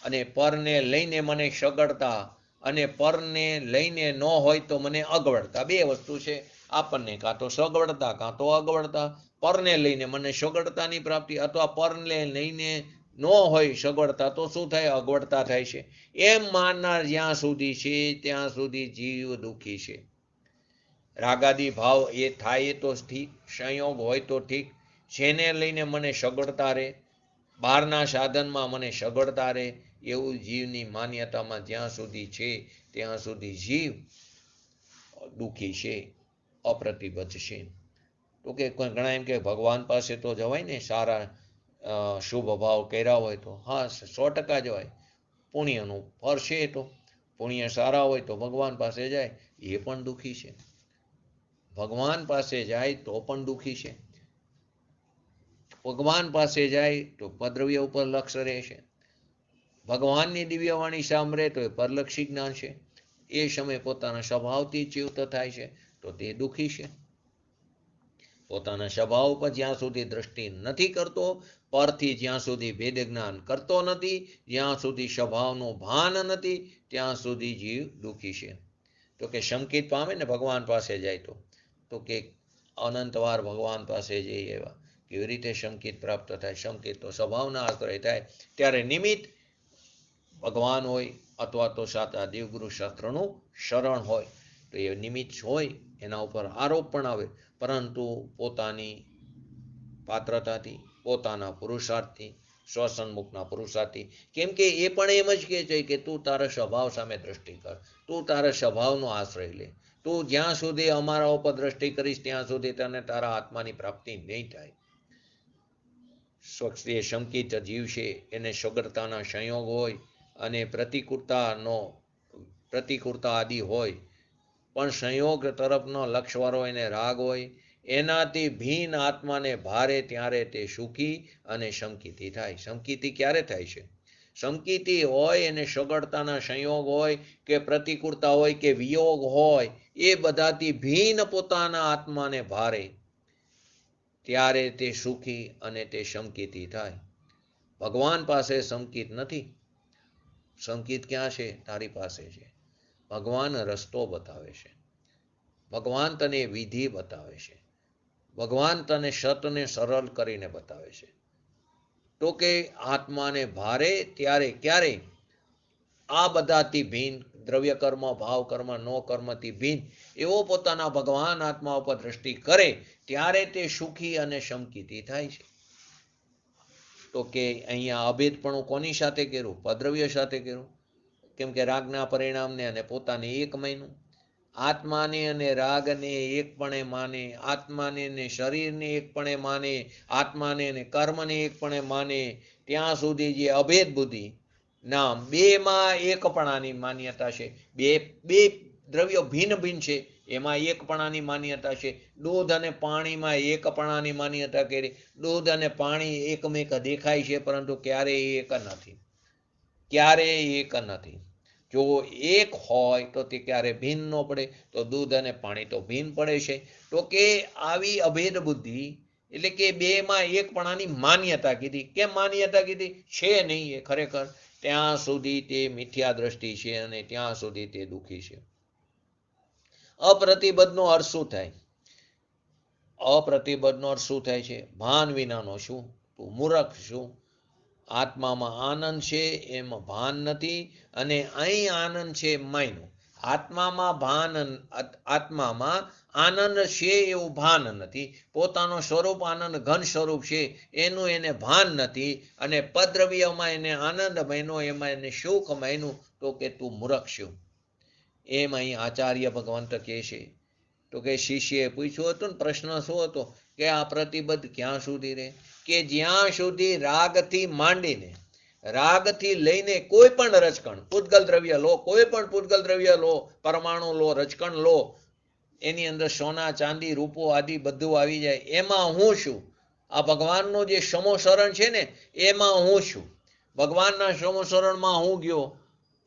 અને પરને લઈને મને સગડતા અને પરને લઈને ન હોય તો મને અગવડતા, બે વસ્તુ છે. આપણને કાં તો સગવડતા કાં તો અગવડતા. પરને લઈને મને સગવડતાની પ્રાપ્તિ, અથવા પરને લઈને ન હોય સગવડતા તો શું થાય? અગવડતા થાય છે. એમ માનનાર જ્યાં સુધી છે ત્યાં સુધી જીવ દુઃખી છે. રાગાદી ભાવ એ થાય તો ઠીક, સંયોગ હોય તો ઠીક. જેને લઈને મને સગવડતા રહે, બહારના સાધનમાં મને સગવડતા રહે, એવું જીવની માન્યતામાં જ્યાં સુધી છે ત્યાં સુધી જીવ દુઃખી છે, અપ્રતિબદ્ધ છે. તો કે ઘણા એમ કે ભગવાન પાસે તો જવાય ને, સારા શુભ ભાવ કર્યા હોય તો. હા, 100% જવાય. પુણ્યનું ફળ છે. તો પુણ્ય સારા હોય તો ભગવાન પાસે જાય, એ પણ દુઃખી છે. ભગવાન પાસે જાય તો પણ દુઃખી છે. ભગવાન પાસે જાય તો પદ્રવ્ય ઉપર લક્ષ રહેશે. ભગવાનની દિવ્યવાણી સાંભળે તો એ પરલક્ષી જ્ઞાન છે. એ સમય પોતાના સ્વભાવથી ચ્યુત થાય છે તો તે દુઃખી છે. પોતાના સ્વભાવ પર જ્યાં સુધી દ્રષ્ટિ નથી કરતો, પરથી જ્યાં સુધી ભેદ જ્ઞાન કરતો નથી, જ્યાં સુધી સ્વભાવનું ભાન નથી, ત્યાં સુધી જીવ દુઃખી છે. તો કે સંકિત પામે ને ભગવાન પાસે જાય તો કે અનંતવાર ભગવાન પાસે જઈએ એવા કેવી રીતે સંકિત પ્રાપ્ત થાય? સંકિત તો સ્વભાવના આશ્રય થાય. ત્યારે નિમિત્ત ભગવાન હોય અથવા તો સાચા દેવગુરુ શાસ્ત્રનું શરણ હોય તો એ નિમિત્ત હોય, એના ઉપર આરોપ પણ આવે, પરંતુ પોતાની પાત્રતાથી, પોતાના પુરુષાર્થથી, સ્વસન્મુખના પુરુષાર્થથી. કેમ કે એ પણ એમ જ કહે છે કે તું તારા સ્વભાવ સામે દ્રષ્ટિ કર, તું તારા સ્વભાવનો આશ્રય લે, તું જ્યાં સુધી અમારા ઉપર દ્રષ્ટિ કરીશ ત્યાં સુધી તને તારા આત્માની પ્રાપ્તિ નહીં થાય. સ્વક્ષે સંકિત જીવ છે, એને સગડતાના સંયોગ હોય અને પ્રતિકૂળતા આદિ હોય, પણ સંયોગ તરફનો લક્ષવાળો એને રાગ હોય, એનાથી ભીન આત્માને ભારે ત્યારે તે સુખી અને સંકિતી થાય. સંકિતી ક્યારે થાય છે? સંકિતી હોય એને સગડતાના સંયોગ હોય કે પ્રતિકૂળતા હોય કે વિયોગ હોય, એ બધાથી ભીન પોતાના આત્માને ભારે, ત્યારે તે સુખી અને તે સંકિતી થાય. ભગવાન પાસે સંકિત નથી. સંકિત ક્યાં છે? તારી પાસે છે. ભગવાન રસ્તો બતાવે છે. ભગવાન તને વિધિ બતાવે છે. ભગવાન તને સતને સરળ કરીને બતાવે છે. તો કે આત્માને ભારે ત્યારે ક્યારે? આ બધાથી ભીન, દ્રવ્ય કર્મ, ભાવ કર્મ, નો કર્મથી ભીન એવો પોતાના ભગવાન આત્મા ઉપર દ્રષ્ટિ કરે ત્યારે તે સુખી અને સંકિતી થાય છે. તો કે અહીંયા અભેદપણું કોની સાથે કર્યું? પદ્રવ્ય સાથે કર્યું. કેમ કે રાગના પરિણામને અને પોતાને એક મહિનું, આત્માને અને રાગને એકપણે માને, આત્માને અને શરીરને એકપણે માને, આત્માને અને કર્મને એકપણે માને, ત્યાં સુધી જે અભેદ બુદ્ધિ નામ બેમાં એકપણાની માન્યતા છે. બે દ્રવ્યો ભિન્ન ભિન્ન છે, એમાં એકપણાની માન્યતા છે. દૂધ અને પાણીમાં એકપણાની માન્યતા કરી. દૂધ અને પાણી એકમેક દેખાય છે, પરંતુ ક્યારેય એક નથી. ક્યારેય એક નથી. જો એક હોય તો તે ક્યારે ભિન્ન ન પડે, તો દૂધ અને પાણી તો ભિન્ન પડે છે. તો કે આવી અભેદ બુદ્ધિ એટલે કે બેમાં એકપણાની માન્યતા કીધી. કેમ માન્યતા કીધી? છે નહીં એ ખરેખર. ત્યાં સુધી તે મિથ્યા દ્રષ્ટિ છે અને ત્યાં સુધી તે દુઃખી છે. અપ્રતિબદ્ધનો અર્થ શું થાય? અપ્રતિબદ્ધનો અર્થ શું થાય છે? ભાન વિનાનો શું? તું મૂર્ખ શું? આત્મામાં આનંદ છે એમ ભાન નથી, અને અહીં આનંદ છે માયનું. આત્મામાં આનંદ છે એવું ભાન નથી. પોતાનો સ્વરૂપ આનંદ ઘન સ્વરૂપ છે એનું એને ભાન નથી, અને પદ્રવ્યમાં એને આનંદ મહિનો, એમાં એને સુખ મહિનું. તો કે તું મૂર્ખ છું. એમ અહીં આચાર્ય ભગવંત કહે છે. તો કે શિષ્યએ પૂછ્યું હતું ને, પ્રશ્ન શું હતો કે આ પ્રતિબદ્ધ ક્યાં સુધી રહે? કે જ્યાં સુધી રાગથી માંડીને, રાગથી લઈને કોઈ પણ રજકણ, પૂતગલ દ્રવ્ય લો, કોઈ પણ પૂતગલ દ્રવ્ય લો, પરમાણુ લો, રજકણ લો, એની અંદર સોના ચાંદી રૂપો આદિ બધું આવી જાય, એમાં હું છું? આ ભગવાનનું જે સમોસરણ છે ને એમાં હું છું. ભગવાનના સમોસરણમાં હું ગયો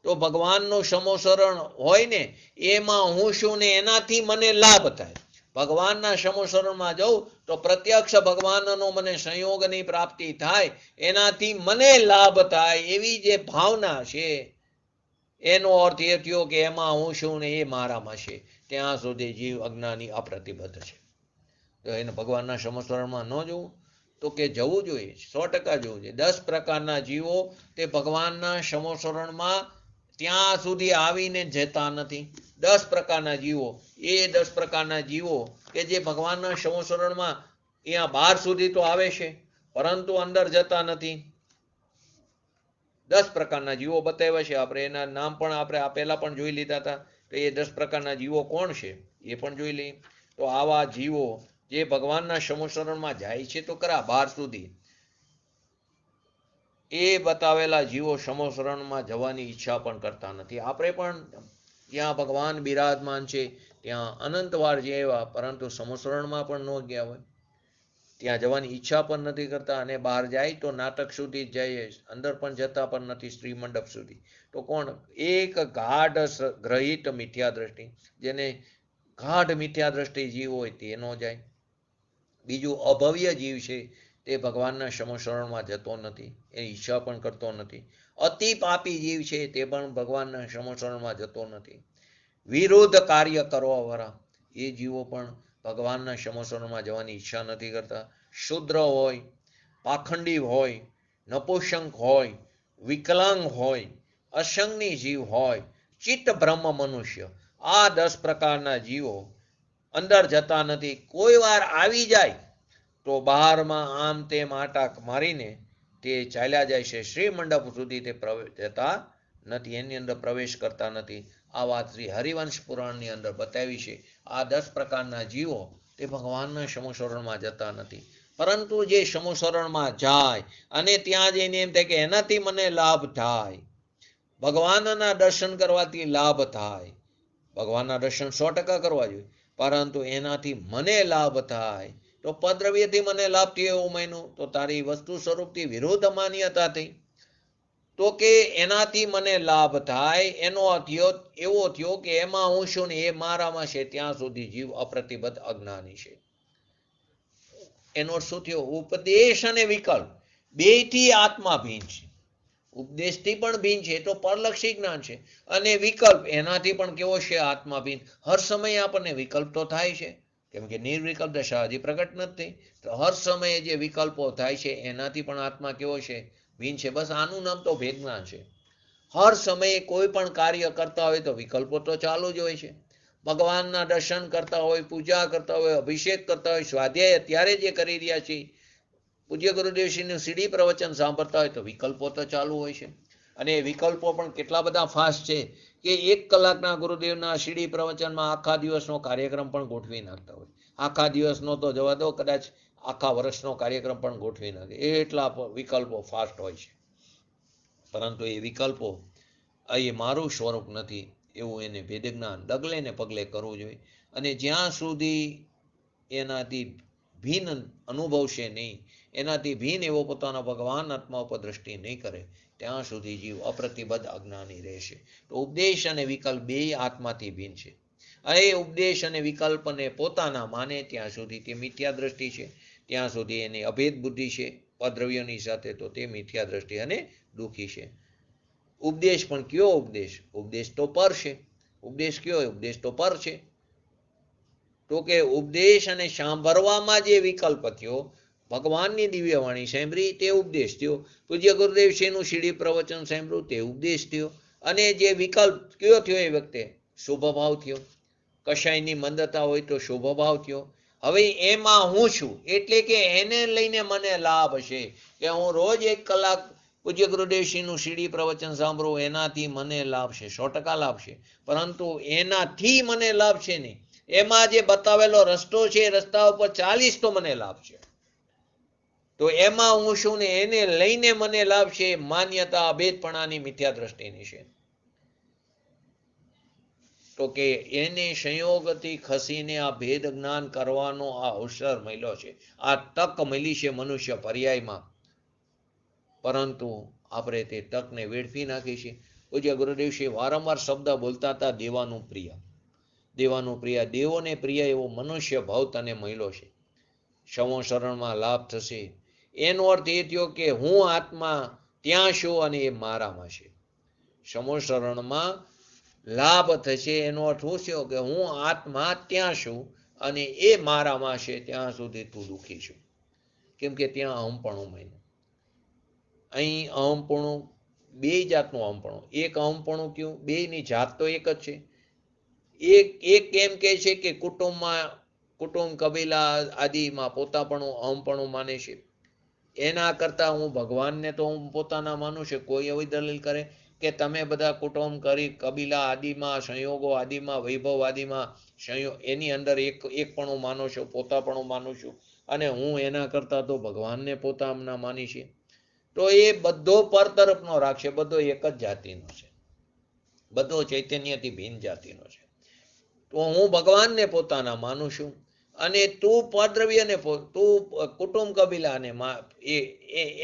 તો ભગવાનનું સમોસરણ હોય ને એમાં હું છું ને એનાથી મને લાભ થાય. ભગવાનના સમોસરણમાં જઉં તો પ્રત્યક્ષ ભગવાનનો મને સંયોગની પ્રાપ્તિ થાય, એનાથી મને લાભ થાય એવી જે ભાવના છે એનો અર્થ એ થયો કે એમાં હું છું ને એ મારામાં છે. ત્યાં સુધી જીવ અજ્ઞાની અપ્રતિબદ્ધ છે. તો એને ભગવાનના સમોસરણમાં ન જવું તો કે જવું જોઈએ, 100% જવું જોઈએ. 10 પ્રકારના જીવો તે ભગવાનના સમોસરણમાં ત્યાં સુધી આવીને જતા નથી. 10 પ્રકારના જીવો, એ 10 પ્રકારના જીવો કે જે ભગવાનના સમોસરણમાં અહીંયા બહાર સુધી તો આવે છે પરંતુ અંદર જતા નથી. 10 પ્રકારના જીવો બતાવ્યા છે. આપણે એના નામ પણ આપણે આપેલા પણ જોઈ લીધા હતા. તો એ 10 પ્રકારના જીવો કોણ છે એ પણ જોઈ લઈએ. તો આવા જીવો જે ભગવાનના સમોસરણમાં જાય છે તો ખરા બહાર સુધી, એ બતાવેલા જીવો સમોસરણમાં જવાની ઈચ્છા પણ કરતા નથી. આપણે પણ જ્યાં ભગવાન બિરાજમાન છે ત્યાં અનંતવાર જેવા, પરંતુ સમોસરણમાં પણ ન ગયા હોય, ત્યાં જવાની ઈચ્છા પણ નથી કરતા. અને બહાર જાય તો નાટક સુધી જ જઈએ, અંદર પણ જતા પણ નથી, સ્ત્રી મંડપ સુધી. તો કોણ? એક ગાઢ ગ્રહિત મિથ્યા દ્રષ્ટિ, જેને ગાઢ મિથ્યા દ્રષ્ટિ જીવ હોય તે ન જાય. બીજું અભવ્ય જીવ છે તે ભગવાનના સમોસરણમાં જતો નથી, એ ઈચ્છા પણ કરતો નથી. અતિ પાપી જીવ છે તે પણ ભગવાનના સમોસરણમાં જતો નથી. વિરોધ કાર્ય કરવા વાળા એ જીવો પણ ભગવાનના સમોસરણમાં જવાની ઈચ્છા નથી કરતા. શુદ્ર હોય, પાખંડી હોય, નપુંસક હોય, વિકલાંગ હોય, અસંગની જીવ હોય, ચિત્ત બ્રહ્મ મનુષ્ય, આ 10 પ્રકારના જીવો અંદર જતા નથી. કોઈ વાર આવી જાય તો બહારમાં આમ તેમ આટા મારીને તે ચાલ્યા જાય છે. શ્રી મંડપ સુધી તે જતા નથી, એની અંદર પ્રવેશ કરતા નથી. આ વાત શ્રી હરિવંશ પુરાણની અંદર બતાવી છે. આ 10 પ્રકારના જીવો તે ભગવાનના સમોસરણમાં જતા નથી. પરંતુ જે સમોસરણમાં જાય અને ત્યાં જઈને એમ થાય કે એનાથી મને લાભ થાય, ભગવાનના દર્શન કરવાથી લાભ થાય, ભગવાનના દર્શન 100% કરવા જોઈએ, પરંતુ એનાથી મને લાભ થાય, તો પદ્રવ્યથી મને લાભ થયો એવું માન્યું તો તારી વસ્તુ સ્વરૂપથી વિરોધ માન્યતા થઈ. તો કે એનાથી મને લાભ થાય એનો અર્થ એવો થયો કે એમાં હું છું ને એ મારામાં છે. ત્યાં સુધી જીવ અપ્રતિબદ્ધ અજ્ઞાની છે. એનો અર્થ શું થયો? ઉપદેશ અને વિકલ્પ બેથી આત્મા ભીન છે. ઉપદેશથી પણ ભીન છે, તો પરલક્ષી જ્ઞાન છે. અને વિકલ્પ એનાથી પણ કેવો છે? આત્મા ભીન. હર સમયે આપણને વિકલ્પ તો થાય છે, કેમ કે નિર્વિકલ્પ દશા હજી પ્રગટ નથી. તો હર સમયે જે વિકલ્પો થાય છે એનાથી પણ આત્મા કેવો છે? ભીન છે. બસ આનું નામ તો ભેદ જ્ઞાન છે. હર સમયે કોઈ પણ કાર્ય કરતા હોય તો વિકલ્પો તો ચાલુ જ હોય છે. ભગવાનના દર્શન કરતા હોય, પૂજા કરતા હોય, અભિષેક કરતા હોય, સ્વાધ્યાય અત્યારે જે કરી રહ્યા છીએ, પૂજ્ય ગુરુદેવશ્રીનું સીડી પ્રવચન સાંભળતા હોય તો વિકલ્પો તો ચાલુ હોય છે. અને એ વિકલ્પો પણ કેટલા બધા ફાસ્ટ છે કે 1 કલાકના ગુરુદેવના સીડી પ્રવચનમાં આખા દિવસનો કાર્યક્રમ પણ ગોઠવી નાખતા હોય. આખા દિવસનો તો જવા દો, કદાચ આખા વર્ષનો કાર્યક્રમ પણ ગોઠવી નાખે, એટલા વિકલ્પો ફાસ્ટ હોય છે. પરંતુ એ વિકલ્પો એ મારું સ્વરૂપ નથી એવું એને ભેદ જ્ઞાન ડગલે ને પગલે કરવું જોઈએ. અને જ્યાં સુધી એનાથી ભિન્ન અનુભવશે નહીં, એનાથી ભિન્ન એવો પોતાના ભગવાન આત્મા ઉપર દ્રષ્ટિ નહીં કરે, ત્યાં સુધી જીવ અપ્રતિબદ્ધ અજ્ઞાની રહેશે. તો ઉપદેશ અને વિકલ્પ બે આત્માથી ભિન્ન છે. એ ઉપદેશ અને વિકલ્પને પોતાના માને ત્યાં સુધી તે મિથ્યા દ્રષ્ટિ છે. ત્યાં સુધી એની અભેદ બુદ્ધિ છે અદ્રવ્યની સાથે, તો તે મિથ્યા દ્રષ્ટિ અને દુઃખી છે. ઉપદેશ પણ કયો ઉપદેશ? ઉપદેશ તો પર છે. ઉપદેશ કયો? ઉપદેશ તો પર છે. તો કે ઉપદેશ અને સાંભળવામાં જે વિકલ્પ થયો, ભગવાનની દિવ્ય વાણી સાંભળી તે ઉપદેશ થયો. પૂજ્ય ગુરુદેવશ્રીનું સીડી પ્રવચન સાંભળ્યું તે ઉપદેશ થયો. અને જે વિકલ્પ કયો થયો? એ વખતે શુભભાવ થયો. કશાયની મંદતા હોય તો શુભભાવ થયો. હવે એમાં હું છું એટલે કે એને લઈને મને લાભ છે કે હું રોજ 1 કલાક પૂજ્ય ગુરુદેવશ્રીનું સીડી પ્રવચન સાંભળવું, એનાથી મને લાભ છે, 100% લાભ છે. પરંતુ એનાથી મને લાભ છે નહીં, એમાં જે બતાવેલો રસ્તો છે એ રસ્તા ઉપર ચાલીશ તો મને લાભ છે. તો એમાં હું છું ને એને લઈને મને લાભ છે, માન્યતા અભેદપણાની મિથ્યા દ્રષ્ટિની છે. તો કે એને સંયોગથી ખસીને આ ભેદ જ્ઞાન કરવાનો આ અવસર મળ્યો છે, આ તક મળી છે મનુષ્ય પર્યાયમાં, પરંતુ આપણે તે તકને વેડફી નાખી છે. પૂજ્ય ગુરુદેવશ્રી વારંવાર શબ્દ બોલતા હતા, દેવાનું પ્રિય, દેવાનું પ્રિય, દેવોને પ્રિય એવો મનુષ્ય ભાવ તને મળ્યો છે, સંવત્સરણમાં લાભ થશે. એનો અર્થ એ થયો કે હું આત્મા ત્યાં છું અને એ મારામાં છે. સંવત્સરણમાં લાભ થશે એનો અર્થ શું થયો કે હું આત્મા ત્યાં છું અને એ મારામાં છે. ત્યાં સુધી તું દુઃખી છું, કેમ કે ત્યાં અહમપણું માન્યું. અહીં અહમપણું બે જાતનું અહમપણું, એક અહમપણું કયું, બેની જાત તો એક જ છે. એક એમ કહે છે કે કુટુંબ કબીલા આદિમાં પોતાપણું અહમપણું માને છે. એના કરતાં હું ભગવાનને તો હું પોતાના માનું છું. કોઈ એવી દલીલ કરે કે તમે બધા કુટુંબ કરી કબીલા આદિમાં, સંયોગો આદિમાં, વૈભવ આદિમાં એની અંદર એકપણું માનો છો, પોતાપણું માનું છું, અને હું એના કરતાં તો ભગવાનને પોતાના માની છે, તો એ બધો પર તરફનો રાખશે, બધો એક જ જાતિનો છે, બધો ચૈતન્યથી ભિન્ન જાતિનો છે. તો હું ભગવાનને પોતાના માનું છું અને તું પરદ્રવ્યને તું કુટુંબ કબીલાને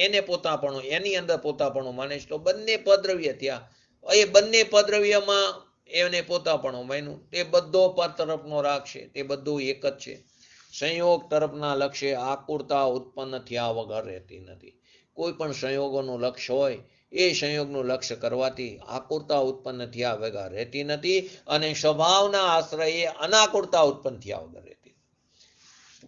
એને પોતાપણું, એની અંદર પોતાપણું માને છે. તો બંને પદ્રવ્ય થયા, એ બંને પદ્રવ્યમાં એને પોતાપણું માન્યું, તે બધો પર તરફનો રાખશે, તે બધું એક જ છે. સંયોગ તરફના લક્ષ્ય આકુરતા ઉત્પન્ન થયા વગર રહેતી નથી. કોઈ પણ સંયોગોનું લક્ષ્ય હોય એ સંયોગનું લક્ષ્ય કરવાથી આકુરતા ઉત્પન્ન થયા વગર રહેતી નથી, અને સ્વભાવના આશ્રયે અનાકુરતા ઉત્પન્ન થયા વગર રહેતી.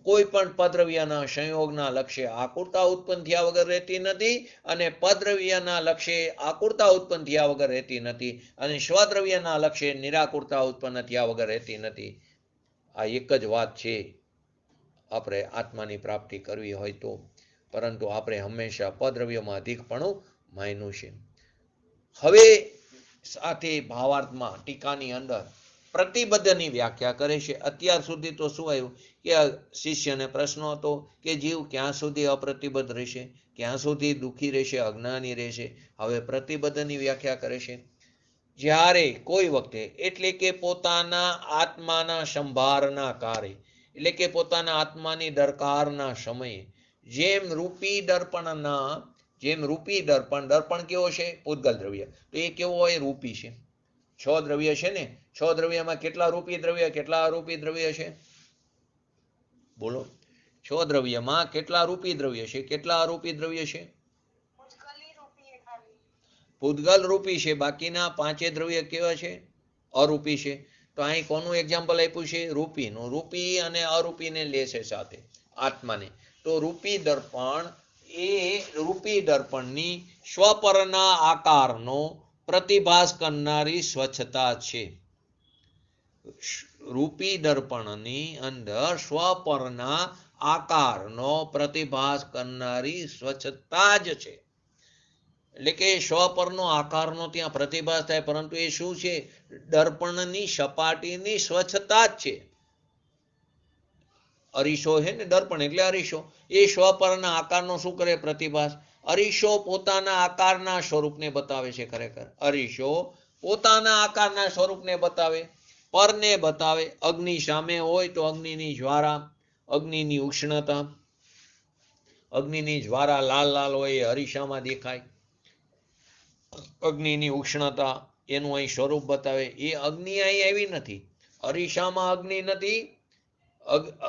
કોઈ પણ પદ્રવ્યના સંયોગના લક્ષ્ય આકુરતા ઉત્પન્ન થયા વગર રહેતી નથી, અને પદ્રવ્યના લક્ષ્ય આકુરતા ઉત્પન્ન થયા વગર રહેતી નથી, અને સ્વદ્રવ્યના લક્ષ્ય નિરાકુરતા ઉત્પન્ન થયા વગર રહેતી નથી. આ એક જ વાત છે આપણે આત્માની પ્રાપ્તિ કરવી હોય તો, પરંતુ આપણે હંમેશા પદ્રવ્યમાં અધિકપણું માન્યું છે. હવે સાથે ભાવાર્થમાં ટીકાની અંદર પ્રતિબદ્ધની વ્યાખ્યા કરે છે. અત્યાર સુધી તો શું આવ્યું કે શિષ્યને પ્રશ્ન હતો કે જીવ ક્યાં સુધી અપ્રતિબદ્ધ રહેશે, ક્યાં સુધી દુઃખી રહેશે, અજ્ઞાની રહેશે. હવે પ્રતિબદ્ધની વ્યાખ્યા કરે છે. જ્યારે કોઈ વખતે, એટલે કે પોતાના આત્માના સંભારના કાર્ય, એટલે કે પોતાના આત્માની દરકારના સમયે, જેમ રૂપી દર્પણ કેવો છે, પૂતગલ દ્રવ્ય, તો એ કેવો હોય, રૂપી છે. 6 દ્રવ્ય છે ને, 6 દ્રવ્યમાં કેટલા રૂપી દ્રવ્ય, કેટલા અરૂપી દ્રવ્ય છે, બોલો? 6 દ્રવ્યમાં કેટલા રૂપી દ્રવ્ય છે, કેટલા અરૂપી દ્રવ્ય છે? પૂતગલ રૂપી છે, બાકીના 5 દ્રવ્ય કેવા છે, અરૂપી છે. તો અહીં કોનું એક્ઝામ્પલ આપ્યું છે, રૂપીનું. રૂપી અને અરૂપીને લે છે સાથે, આત્માને. તો રૂપી દર્પણ એ રૂપી દર્પણની સ્વપરના આકારનો પ્રતિભાસ કરનારી સ્વચ્છતા છે. રૂપી દર્પણની અંદર સ્વપરના આકારનો પ્રતિભાસ કરનારી સ્વચ્છતા જ છે. એટલે કે સ્વપરનો આકારનો ત્યાં પ્રતિભાસ થાય, પરંતુ એ શું છે, દર્પણની સપાટીની સ્વચ્છતા જ છે. અરીસો છે ને, દર્પણ એટલે અરીસો, એ સ્વપરના આકારનો શું કરે, પ્રતિભાસ. અરીસો પોતાના આકારના સ્વરૂપને બતાવે છે. ખરેખર અરીસો પોતાના આકારના સ્વરૂપને બતાવે, પરને બતાવે. અગ્નિ સામે હોય તો અગ્નિની જ્વારા, અગ્નિની ઉષ્ણતા, અગ્નિની જ્વારા લાલ લાલ હોય એ અરીસામાં દેખાય. અગ્નિની ઉષ્ણતા એનું અહીં સ્વરૂપ બતાવે. એ અગ્નિ અહીં આવી નથી, અરીસામાં અગ્નિ નથી,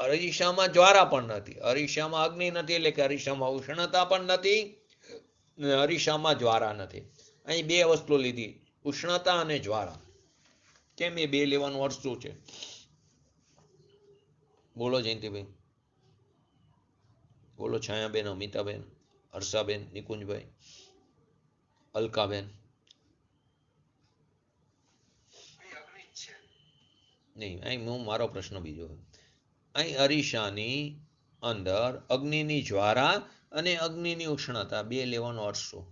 અરીસામાં જ્વારા પણ નથી, અરીસામાં અગ્નિ નથી, એટલે કે અરીસામાં ઉષ્ણતા પણ નથી, અરીસામાં જ્વારા નથી. અહીં 2 વસ્તુ લીધી, ઉષ્ણતા અને જ્વારા. કેમ એ 2 લેવાનું અર્થ શું છે, બોલો જયંતિભાઈ, બોલો? છાયાબેન, અમિતાબેન, હર્ષાબેન, નિકુંજભાઈ, અલકાબેન. નહીં, અહીં હું મારો પ્રશ્ન બીજો. અહીં અરીસાની અંદર અગ્નિની જ્વારા અને અગ્નિની ઉષ્ણતા 2 લેવાનો અર્થ શું?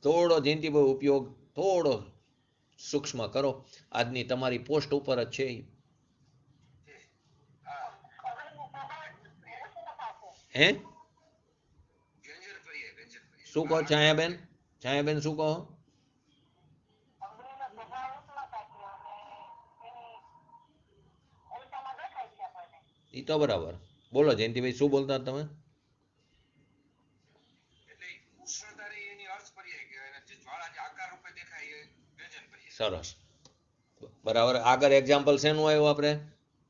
થોડો જયંતિભાઈ ઉપયોગ થોડો સૂક્ષ્મ કરો. આજની તમારી પોસ્ટ ઉપર જ છે. હે, શું કહો છાયાબેન? છાયાબેન શું કહો? એ તો બરાબર. બોલો જયંતિભાઈ, શું બોલતા તમે? સરસ, બરાબર. આગળ એક્ઝામ્પલ શેનું આવ્યું આપણે?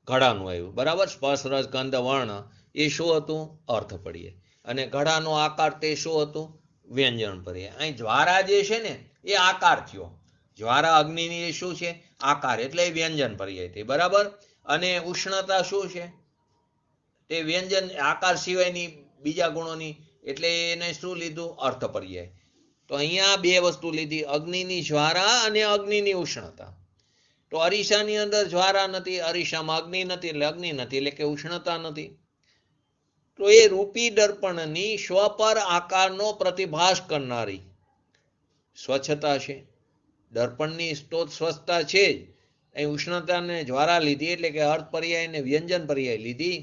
ઘડાનું આવ્યું. બરાબર. સ્પર્શ રસ ગંધ વર્ણ એ શું હતું? અર્થ પર્યાય. અને ઘડાનો આકાર તે શું હતું? વ્યંજન પર્યાય. અહીં જ્વારા જે છે ને એ આકાર થયો. જ્વારા અગ્નિની શું છે? આકાર, એટલે વ્યંજન પર્યાય થઈ. બરાબર. અને ઉષ્ણતા શું છે? તે વ્યંજન આકાર સિવાયની બીજા ગુણોની, એટલે એને શું લીધું? અર્થ પર્યાય. તો અહીંયા બે વસ્તુ લીધી, અગ્નિની જ્વારા અને અગ્નિની ઉષ્ણતા. તો અરીસાની અંદર જ્વારા નથી, અરીસામાં અગ્નિ નથી, એટલે અગ્નિ નથી, એટલે કે ઉષ્ણતા નથી. તો એ રૂપી દર્પણની સ્વપર આકારનો પ્રતિભાસ કરનારી સ્વચ્છતા છે. દર્પણની તો સ્વચ્છતા છે જ, અહીં ઉષ્ણતાને જ્વારા લીધી, એટલે કે અર્થ પર્યાય ને વ્યંજન પર્યાય લીધી.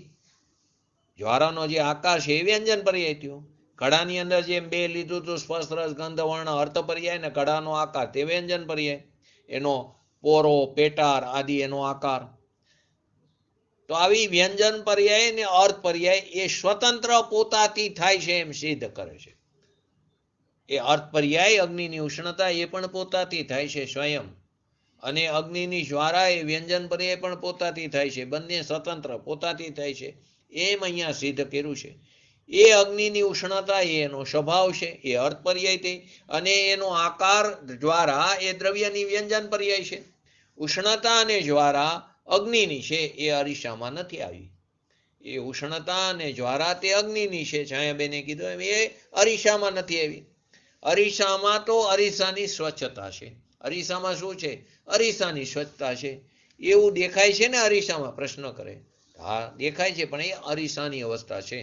જ્વારાનો જે આકાર છે એ વ્યંજન પર્યાય થયો. ઘડાની અંદર જેમ બે લીધું તો સ્પર્શ રસ ગંધ વર્ણ અર્થ પર્યાય, ને ઘડાનો આકાર તે વ્યંજન પર્યાય, એનો પોરો પેટાર આદિ એનો આકાર. તો આવી વ્યંજન પર્યાય ને અર્થ પર્યાય એ સ્વતંત્ર પોતાથી થાય છે એમ સિદ્ધ કરે છે. એ અર્થ પર્યાય અગ્નિની ઉષ્ણતા એ પણ પોતાથી થાય છે સ્વયં, અને અગ્નિની જ્વારા એ વ્યંજન પર્યાય પણ પોતાથી થાય છે. બંને સ્વતંત્ર પોતાથી થાય છે એમ અહીંયા સિદ્ધ કર્યું છે. એ અગ્નિની ઉષ્ણતા એનો સ્વભાવ છે, એ અર્થ પર્યાય થઈ, અને એનો આકાર જ્વારા એ દ્રવ્યની વ્યંજન પર્યાય છે. ઉષ્ણતા અને જ્વારા અગ્નિની છે, એ અરીસામાં નથી આવી. એ ઉષ્ણતા અને જ્વારા તે અગ્નિની છે, છાયાબેને કીધું એમ, એ અરીસામાં નથી આવી. અરીસામાં તો અરીસાની સ્વચ્છતા છે. અરીસામાં શું છે? અરીસાની સ્વચ્છતા છે. એવું દેખાય છે ને અરીસામાં? પ્રશ્ન કરે. હા દેખાય છે, પણ એ અરીસાની અવસ્થા છે.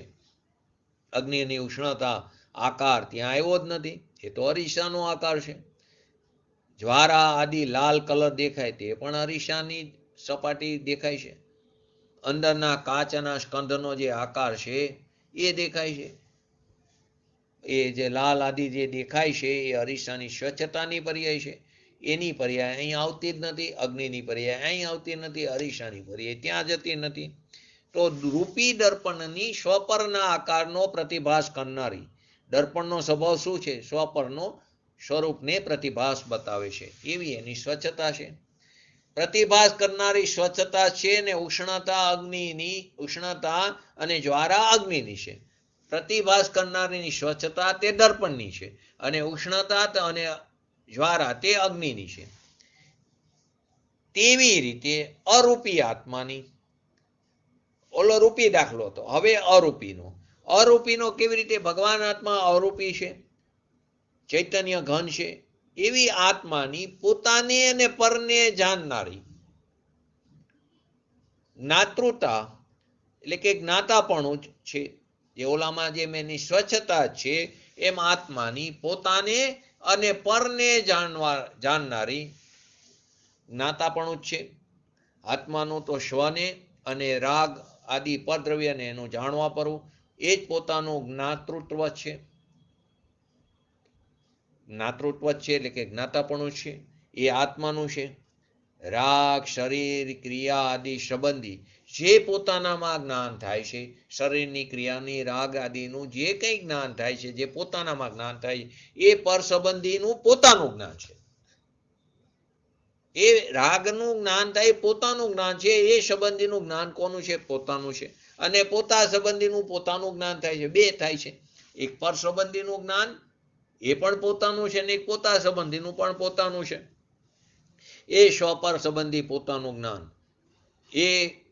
અગ્નિની ઉષ્ણતા આકાર ત્યાં આવ્યો જ નથી, એ તો અરીસાનો આકાર છે. જ્વારા આદિ લાલ કલર દેખાય તે પણ અરીસાની સપાટી દેખાય છે. અંદરના કાચના સ્કંધનો જે આકાર છે એ દેખાય છે. એ જે લાલ આદિ જે દેખાય છે એ અરીસાની સ્વચ્છતાની પર્યાય છે. એની પર્યાય અહીં આવતી જ નથી. અગ્નિની પર્યાય અહીં આવતી નથી, અરીસાની પર્યાય ત્યાં જતી નથી. તો રૂપી દર્પણની સ્વપરના આકારનો પ્રતિભાસ કરનારી, દર્પણનો સ્વભાવ શું છે? સ્વપરનો સ્વરૂપને પ્રતિભાસ બતાવે છે, એવી એની સ્વચ્છતા છે. પ્રતિભાસ કરનારી સ્વચ્છતા છે, ને ઉષ્ણતા અગ્નિની, ઉષ્ણતા અને જ્વારા અગ્નિની છે. પ્રતિભાસ કરનારીની સ્વચ્છતા તે દર્પણની છે, અને ઉષ્ણતા અને જ્વારા તે અગ્નિની છે. તેવી રીતે અરૂપી આત્માની, ઓલો રૂપી દાખલો હતો, હવે અરૂપીનો. અરૂપીનો કેવી રીતે? ભગવાન આત્મા અરૂપી છે, ચૈતન્ય ઘન છે. એવી આત્માની પોતાને અને પરને જાણનારી જ્ઞાતૃતા, એટલે કે જ્ઞાતાપણું છે. જે ઓલામાં જેમ એની સ્વચ્છતા છે, એમ આત્માની પોતાને અને પરને જાણનારી જ્ઞાતાપણું છે. આત્માનું તો સ્વને અને રાગ આદિ પરદ્રવ્યને એનું જાણવા પરવું, એ જ પોતાનું જ્ઞાતૃત્વ છે. જ્ઞાતૃત્વ છે એટલે કે જ્ઞાતાપણું છે, એ આત્માનું છે. રાગ શરીર ક્રિયા આદિ સંબંધી જે પોતાનામાં જ્ઞાન થાય છે, શરીરની ક્રિયાની રાગ આદિનું જે કંઈ જ્ઞાન થાય છે, જે પોતાનામાં જ્ઞાન થાય, એ પર સંબંધીનું પોતાનું જ્ઞાન છે. એ રાગનું જ્ઞાન થાય, પોતાનું જ્ઞાન છે. એ સંબંધીનું જ્ઞાન કોનું છે? પોતાનું છે. અને પોતા સંબંધીનું પોતાનું જ્ઞાન થાય છે. બે થાય છે, એક પર સંબંધીનું જ્ઞાન એ પણ પોતાનું છે, ને એક પોતા સંબંધીનું પણ પોતાનું છે. એ સ્વપર સંબંધી પોતાનું જ્ઞાન, એ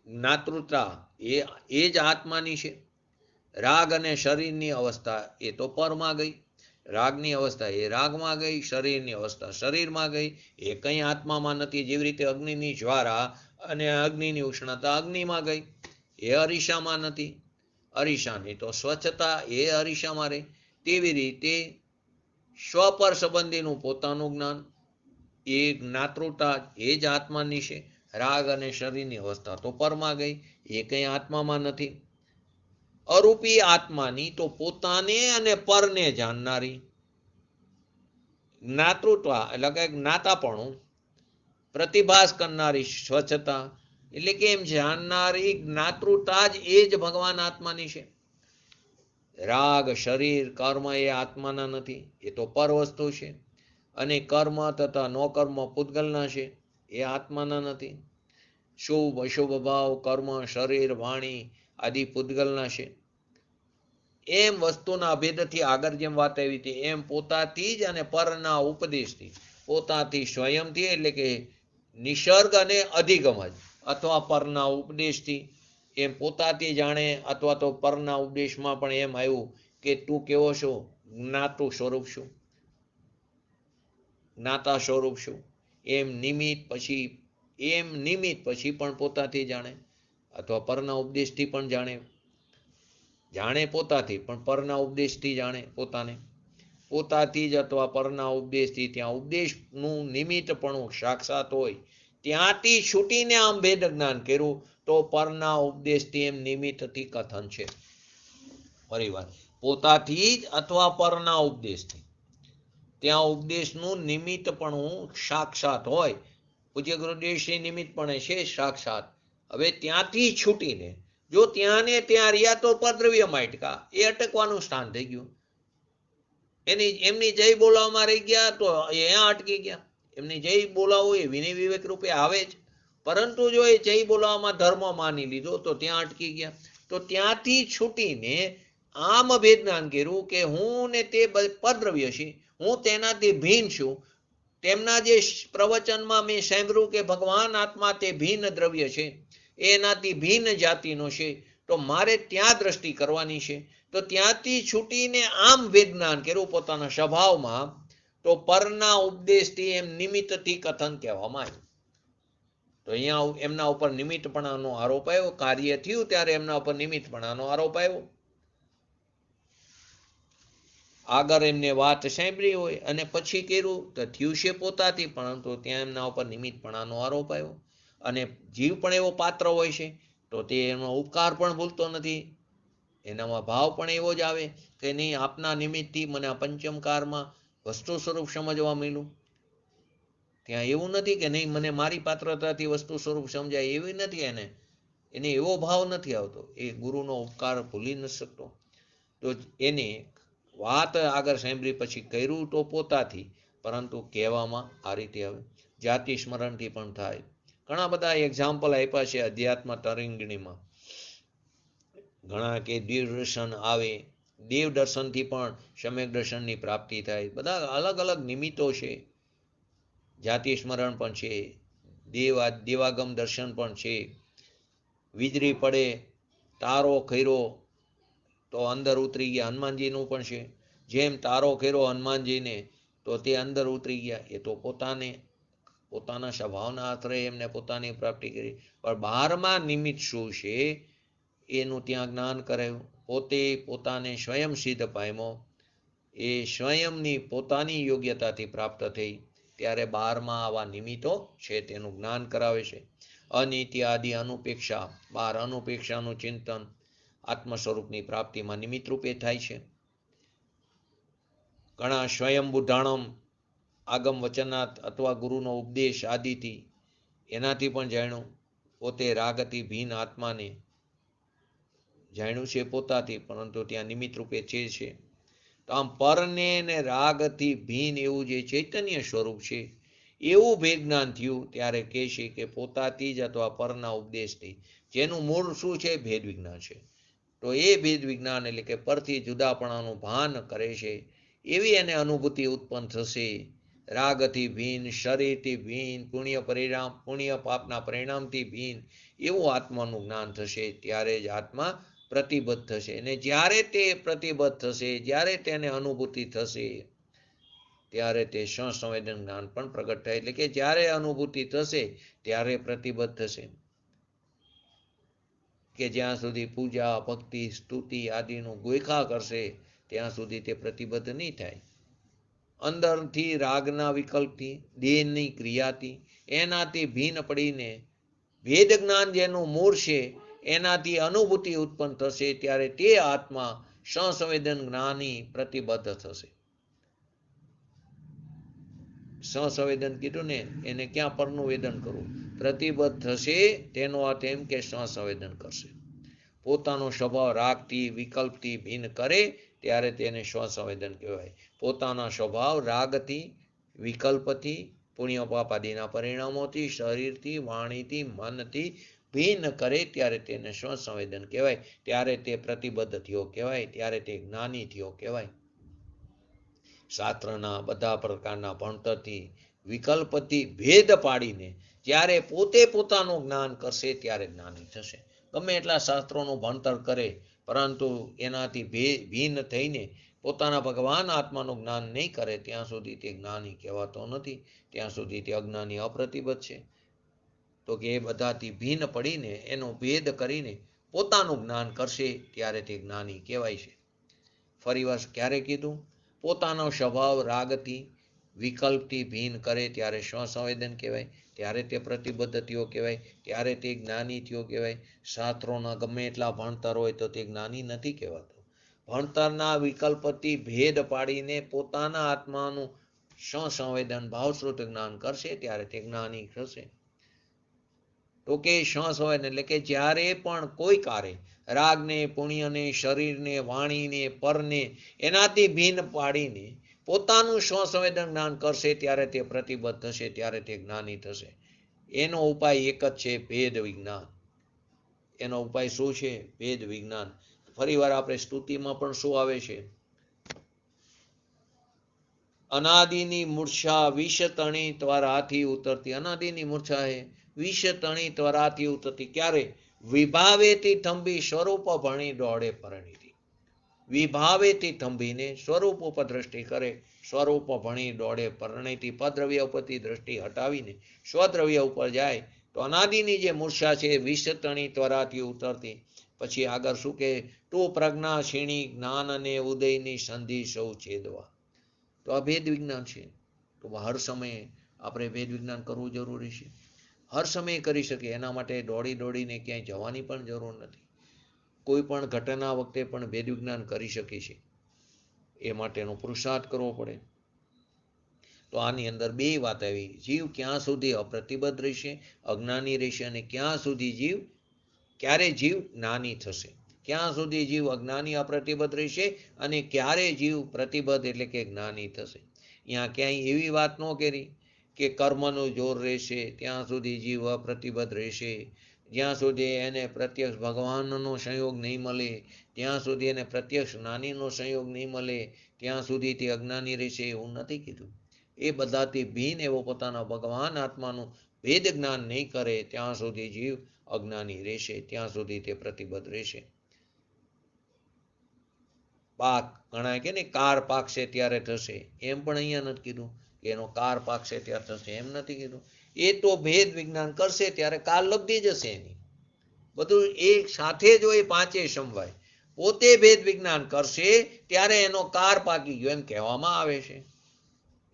જ્ઞાતૃતા એ જ આત્માની છે. રાગ અને શરીરની અવસ્થા એ તો પરમાં ગઈ, રાગની અવસ્થા એ રાગમાં ગઈ, શરીરની અવસ્થા શરીરમાં ગઈ. એ કંઈ આત્મામાં નથી. જેવી રીતે અગ્નિની જ્વારા અને અગ્નિની ઉષ્ણતા અગ્નિમાં ગઈ, એ અરીસામાં નથી. અરીસાની તો સ્વચ્છતા એ અરીસામાં રહી. તેવી રીતે સ્વપર સંબંધીનું પોતાનું જ્ઞાન, એ જ્ઞાતૃતા એ જ આત્માની છે. રાગ અને શરીરની અવસ્થા તો પરમાં ગઈ, એ કંઈ આત્મામાં નથી. અરૂપી આત્માની તો પોતાને અને પરને જાણનારી જ્ઞાતૃત્વ, એટલે કે જ્ઞાતાપણું, પ્રતિભાસ કરનારી સ્વચ્છતા, એટલે કે એમ જાણનારી જ્ઞાતૃતા જ એ જ ભગવાન આત્માની છે. રાગ, શરીર, કર્મ એ આત્માના નથી, એ તો પર વસ્તુ છે. અને કર્મ તથા નો કર્મ પૂતગલના છે, એ આત્માના નથી. શુભ અશુભ ભાવ, કર્મ, શરીર, વાણી આદિ પૂતગલના છે. એમ વસ્તુના અભેદથી આગળ જેમ વાત આવી હતી એમ પોતાથી જ અને પરના ઉપદેશથી, પોતાથી સ્વયંથી એટલે કે નિસર્ગ અને અધિગમ જ, અથવા પરના ઉપદેશથી એમ પોતાથી જાણે, અથવા તો પરના ઉપદેશમાં પણ એમ આવ્યું કે તું કેવો છો, જ્ઞાતુ સ્વરૂપ છું, જ્ઞાતા સ્વરૂપ છું. એમ નિમિત્ત પછી પણ પોતાથી જાણે, અથવા પરના ઉપદેશથી પણ જાણે પોતાથી પણ પરના ઉપદેશથી જાણે પોતાને, પોતાથી જ અથવા પરના ઉપદેશથી. ત્યાં ઉપદેશનું નિમિત્તપણું સાક્ષાત હોય, ત્યાંથી છૂટીને આમ ભેદ જ્ઞાન કર્યું તો પરના ઉપદેશથી એમ નિમિત્તથી કથન છે. પરિવાર પોતાથી જ અથવા પરના ઉપદેશથી, ત્યાં ઉપદેશનું નિમિત્તપણું સાક્ષાત હોય. પૂજ્ય ગુરુદેવશ્રી નિમિત્તપણે છે સાક્ષાત. હવે ત્યાંથી છૂટીને જો ત્યાં ને ત્યાં રહ્યા તો પરદ્રવ્યમાં અટકા, એ અટકવાનું સ્થાન થઈ ગયું. એમની જય બોલાવવામાં રહી ગયા તો અહીંયા અટકી ગયા. એમની જય બોલાવો એ વિનય વિવેક રૂપે આવે જ, પરંતુ જો એ જય બોલાવવામાં ધર્મ માની લીધો તો ત્યાં અટકી ગયા. તો ત્યાંથી છૂટીને આમ ભેદ જ્ઞાન કર્યું કે હું ને તે પરદ્રવ્ય છે, હું તેનાથી ભિન્ન છું. તેમના જે પ્રવચનમાં મેં સાંભળ્યું કે ભગવાન આત્મા તે ભિન્ન દ્રવ્ય છે, એનાથી ભિન્ન જાતિનો છે, તો મારે ત્યાં દ્રષ્ટિ કરવાની છે. તો ત્યાંથી છૂટીને આમ વેદ જ્ઞાન કર્યું પોતાના સ્વભાવમાં, તો પરના ઉપદેશથી એમ નિમિત્તથી કથન કહેવામાં આવ્યું. તો અહીંયા એમના ઉપર નિમિત્તપણાનો આરોપ આવ્યો. કાર્ય થયું ત્યારે એમના ઉપર નિમિત્તપણાનો આરોપ આવ્યો. આગળ એમને વાત સાંભળી હોય અને પછી કર્યું તો થયું છે પોતાથી, પરંતુ ત્યાં એમના ઉપર નિમિત્તપણાનો આરોપ આવ્યો. અને જીવ પણ એવો પાત્ર હોય છે તો તે એનો ઉપકાર પણ ભૂલતો નથી, એનામાં ભાવ પણ એવો જ આવે કે નહીં, આપના નિમિત્તથી મને આ પંચમકારમાં વસ્તુ સ્વરૂપ સમજવા મળ્યું. ત્યાં એવું નથી કે નહીં મને મારી પાત્રતાથી વસ્તુ સ્વરૂપ સમજાય, એવી નથી. એને એવો ભાવ નથી આવતો, એ ગુરુનો ઉપકાર ભૂલી ન શકતો. તો એને વાત આગળ સાંભળી પછી કર્યું તો પોતાથી, પરંતુ કહેવામાં આ રીતે આવે. જાતિ સ્મરણથી પણ થાય. ઘણા બધા એક્ઝામ્પલ આપ્યા છે અધ્યાત્મ તરંગીણીમાં. ઘણા કે દેવ દર્શન આવે, દેવ દર્શનથી પણ સમ્યક દર્શનની પ્રાપ્તિ થાય. બધા અલગ અલગ નિમિત્તો છે. જાતિ સ્મરણ પણ છે, દેવાગમ દર્શન પણ છે. વીજળી પડે, તારો ખર્યો તો અંદર ઉતરી ગયા, હનુમાનજીનું પણ છે. જેમ તારો ખેરો હનુમાનજીને તો તે અંદર ઉતરી ગયા, એ તો પોતાના સ્વભાવના આધારે એમને પોતાની પ્રાપ્તિ કરી. પણ બહારમાં નિમિત્ત શું છે એનું ત્યાં જ્ઞાન કરાયું. પોતે પોતાને સ્વયં સિદ્ધ પામ્યો, એ સ્વયંની પોતાની યોગ્યતાથી પ્રાપ્ત થઈ, ત્યારે બહારમાં આવા નિમિત્તો છે તેનું જ્ઞાન કરાવે છે. અનિત્ય આદિ અનુપેક્ષા, બહાર અનુપેક્ષાનું ચિંતન આત્મ સ્વરૂપની પ્રાપ્તિમાં નિમિત્ત રૂપે થાય છે. ઘણા સ્વયં બુદ્ધાણમ આગમ વચનાત અથવા ગુરુનો ઉપદેશ આદિથી એનાથી પણ જાણ્યું. પોતે રાગથી ભિન્ન આત્માને જાણ્યું છે પોતાથી, પરંતુ ત્યાં નિમિત્ત રૂપે છે. તો આમ પરને ને રાગથી ભિન્ન એવું જે ચૈતન્ય સ્વરૂપ છે એવું ભેદ જ્ઞાન થયું ત્યારે કહે છે કે પોતાથી જ અથવા પરના ઉપદેશથી, જેનું મૂળ શું છે ભેદ વિજ્ઞાન છે. તો એ ભેદ વિજ્ઞાન એટલે કે પરથી જુદાપણાનું ભાન કરે છે, એવી એને અનુભૂતિ ઉત્પન્ન થશે. રાગથી ભિન્ન, શરીરથી ભિન્ન, પુણ્ય પાપના પરિણામથી ભિન્ન એવું આત્માનું જ્ઞાન થશે. ત્યારે જ આત્મા પ્રતિબદ્ધ થશે. અને જ્યારે તે પ્રતિબદ્ધ થશે, જ્યારે તેને અનુભૂતિ થશે, ત્યારે તે સંવેદન જ્ઞાન પણ પ્રગટ થાય. એટલે કે જ્યારે અનુભૂતિ થશે ત્યારે પ્રતિબદ્ધ થશે. કે જ્યાં સુધી પૂજા, ભક્તિ, સ્તુતિ આદિનું ગોયખા કરશે ત્યાં સુધી તે પ્રતિબદ્ધ નહીં થાય. અંદરથી રાગના વિકલ્પથી, દેહની ક્રિયાથી, એનાથી ભિન્ન પડીને ભેદ જ્ઞાન જેનું મૂળ છે એનાથી અનુભૂતિ ઉત્પન્ન થશે, ત્યારે તે આત્મા સંવેદન જ્ઞાની પ્રતિબદ્ધ થશે. સંવેદન કીધું ને, એને ક્યાં પરનું વેદન કરવું, પ્રતિબદ્ધ થશે તેનો અર્થ એમ કે સ્વસંવેદન કરશે. પોતાનો સ્વભાવ રાગથી વિકલ્પથી ભિન્ન કરે ત્યારે તેને સ્વસંવેદન કહેવાય. પોતાના સ્વભાવ રાગથી વિકલ્પથી પુણ્ય પાપ આદિના પરિણામોથી શરીરથી વાણીથી મનથી ભિન્ન કરે ત્યારે તેને સ્વસંવેદન કહેવાય. ત્યારે તે પ્રતિબદ્ધ થયો કહેવાય. ત્યારે તે જ્ઞાની થયો કહેવાય. શાસ્ત્રના બધા પ્રકારના ભણતરથી વિકલ્પથી ભેદ પાડીને જ્યારે પોતે પોતાનું જ્ઞાન કરશે ત્યારે જ્ઞાની થશે. ગમે એટલા શાસ્ત્રોનું ભણતર કરે પરંતુ એનાથી ભિન્ન થઈને પોતાના ભગવાન આત્માનું જ્ઞાન નહીં કરે ત્યાં સુધી તે જ્ઞાની કહેવાતો નથી. ત્યાં સુધી તે અજ્ઞાની અપ્રતિબદ્ધ છે. તો કે એ બધાથી ભિન્ન પડીને એનો ભેદ કરીને પોતાનું જ્ઞાન કરશે ત્યારે તે જ્ઞાની કહેવાય છે. ફરીવાર ક્યારે કીધું? પોતાનો સ્વભાવ રાગથી વિકલ્પથી ભિન્ન કરે ત્યારે સ્વસંવેદન કહેવાય. ત્યારે તે પ્રતિબદ્ધ થયો કહેવાય. ત્યારે તે જ્ઞાની થયો કહેવાય. શાસ્ત્રોના ગમે એટલા ભણતર હોય તો તે જ્ઞાની નથી કહેવાતો. ભણતરના વિકલ્પથી ભેદ પાડીને પોતાના આત્માનું સ્વસંવેદન ભાવશ્રુત જ્ઞાન કરશે ત્યારે તે જ્ઞાની થશે. તો કે સ્વસંવેદન એટલે કે જ્યારે પણ કોઈ કાર્ય રાગને પુણ્યને શરીરને વાણીને પરને એનાથી ભિન્ન પાડીને પોતાનું સ્વસંવેદન જ્ઞાન કરશે ત્યારે તે પ્રતિબદ્ધ થશે. ત્યારે તે જ્ઞાની થશે. એનો ઉપાય એક જ છે, ભેદ વિજ્ઞાન. એનો ઉપાય શું છે? ભેદ વિજ્ઞાન. ફરીવાર આપણે સ્તુતિમાં પણ શું આવે છે? અનાદિની મૂર્છા વિષ તણી ત્વરાથી ઉતરતી. અનાદિની મૂર્છા હે વિષ તણી ત્વરાથી ઉતરતી. ક્યારે? વિભાવેથી થંભી સ્વરૂપ ભણી દોડે પરણીથી. વિભાવેથી થંભીને સ્વરૂપ ઉપર દ્રષ્ટિ કરે, સ્વરૂપ ભણી દોડે પરણીથી. પદ્રવ્ય ઉપરથી દ્રષ્ટિ હટાવીને સ્વદ્રવ્ય ઉપર જાય તો અનાદિની જે મૂર્છા છે વિષ તણી ત્વરાથી ઉતરતી. પછી આગળ શું કહે? તું પ્રજ્ઞા ક્ષીણી જ્ઞાન અને ઉદયની સંધિ સૌ છેદવા. તો આ ભેદ વિજ્ઞાન છે. તો હર સમયે આપણે ભેદ વિજ્ઞાન કરવું જરૂરી છે. હર સમયે કરી શકીએ. એના માટે દોડીને ક્યાંય જવાની પણ જરૂર નથી. કોઈ પણ ઘટના વખતે પણ ભેદ વિજ્ઞાન કરી શકે છે. એ માટેનો પુરુષાર્થ કરવો પડે. તો આની અંદર બે વાત આવી. જીવ ક્યાં સુધી અપ્રતિબદ્ધ રહેશે, અજ્ઞાની રહેશે, અને ક્યાં સુધી ક્યારે જીવ જ્ઞાની થશે. ક્યાં સુધી જીવ અજ્ઞાની અપ્રતિબદ્ધ રહેશે અને ક્યારે જીવ પ્રતિબદ્ધ એટલે કે જ્ઞાની થશે. અહીંયા ક્યાંય એવી વાત ન કરી કે કર્મનું જોર રહેશે ત્યાં સુધી જીવ અપ્રતિબદ્ધ રહેશે, જ્યાં સુધી એને પ્રત્યક્ષ ભગવાનનો સંયોગ નહીં મળે, ત્યાં સુધી એને પ્રત્યક્ષ જ્ઞાનીનો સંયોગ નહીં મળે, ત્યાં સુધી તે અજ્ઞાની રહેશે એવું નથી કીધું. એ બધાથી ભિન્ન એવો પોતાના ભગવાન આત્માનું ભેદ જ્ઞાન નહીં કરે ત્યાં સુધી જીવ અજ્ઞાની રહેશે, ત્યાં સુધી તે પ્રતિબદ્ધ રહેશે. પાક ઘણા કે ને કાર પાકશે ત્યારે થશે, એમ પણ અહીંયા નથી કીધું કે એનો કાર પાકશે ત્યારે થશે, એમ નથી કીધું. એ તો ભેદ વિજ્ઞાન કરશે ત્યારે કાલ લબ્ધી જશે એની. બધું એક સાથે જો એ પાંચે સમવાય. પોતે ભેદ વિજ્ઞાન કરશે ત્યારે એનો કાર પાકી ગયો એમ કહેવામાં આવે છે.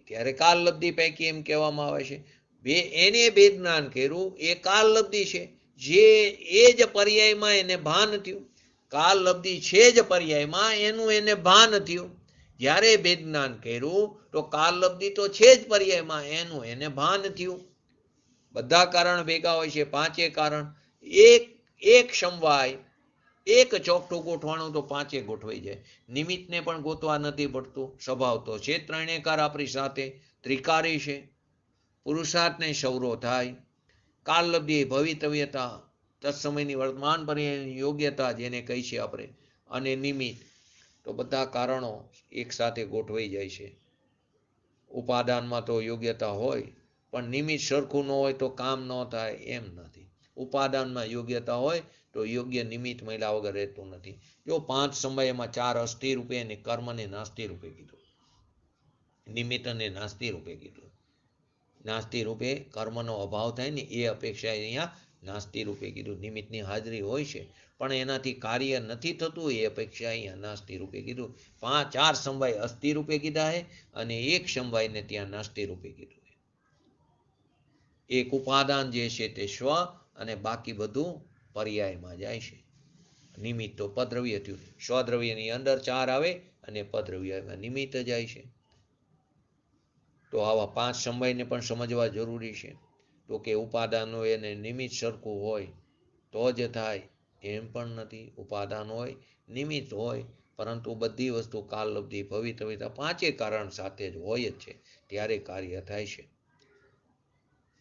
ત્યારે કાલ લબ્ધી પૈકી એમ કહેવામાં આવે છે. એને ભેદ જ્ઞાન કર્યું એ કાલ લબ્ધી છે. જે એ જ પર્યાયમાં એને ભાન થયું. કાલ લબ્ધી છે જ પર્યાયમાં એનું એને ભાન થયું. જ્યારે ભેદ જ્ઞાન કર્યું તો કાલ લબ્ધી તો છે જ પર્યાયમાં એનું એને ભાન થયું. બધા કારણ ભેગા હોય છે, પાંચે કારણ એક સમવાય, એક ચોકઠું ગોઠવાનું તો પાંચે ગોઠવાઈ જાય. નિમિત્તને પણ ગોતવા નથી પડતું. સ્વભાવ તો છે ત્રણેયકાર આપણી સાથે, ત્રિકારી છે. પુરુષાર્થને સૌરો થાય. કાલ લબ્ધી ભવિતવ્યતા, તત્સમયની વર્તમાન પર્યાયની યોગ્યતા જેને કહી છે આપણે, અને નિમિત્ત, તો બધા કારણો એક સાથે ગોઠવાઈ જાય છે. ઉપાદાનમાં તો યોગ્યતા હોય પણ નિમિત્ત સરખું ન હોય તો કામ ન થાય એમ નથી. ઉપાદાનમાં યોગ્યતા હોય તો યોગ્ય નિમિત્ત મળ્યા વગર રહેતું નથી. જો પાંચ સમયમાં ચાર અસ્થિ રૂપે અને કર્મને નાસ્તિ રૂપે કીધું, નિમિત્ત અને નાસ્તિ રૂપે કીધું. નાસ્તિ રૂપે કર્મનો અભાવ થાય ને એ અપેક્ષા અહીંયા નાસ્તિ રૂપે કીધું. નિમિત્તની હાજરી હોય છે પણ એનાથી કાર્ય નથી થતું એ અપેક્ષા અહીંયા નાસ્તિ રૂપે કીધું. ચાર સમવાય અસ્થિ રૂપે કીધા હે અને એક સમવાયને ત્યાં નાસ્તિ રૂપે કીધું. એક ઉપાદાન જે છે તે સ્વ અને બાકી બધું પર્યાયમાં જાય છે. નિમિત્ત તો પદ્રવ્ય થયું. સ્વદ્રવ્યની અંદર ચાર આવે અને પદ્રવ્યમાં નિમિત્ત જાય છે. તો આવા પાંચ સમયને પણ સમજવા જરૂરી છે. તો તો કે ઉપાદાન હોય અને નિમિત્ત સરખું હોય તો જ થાય, એમ પણ નથી. ઉપાદાન હોય, નિમિત્ત હોય, પરંતુ બધી વસ્તુ કાલલબ્ધિ ભવિતવ્યતા પાંચે કારણ સાથે જ હોય જ છે, ત્યારે કાર્ય થાય છે.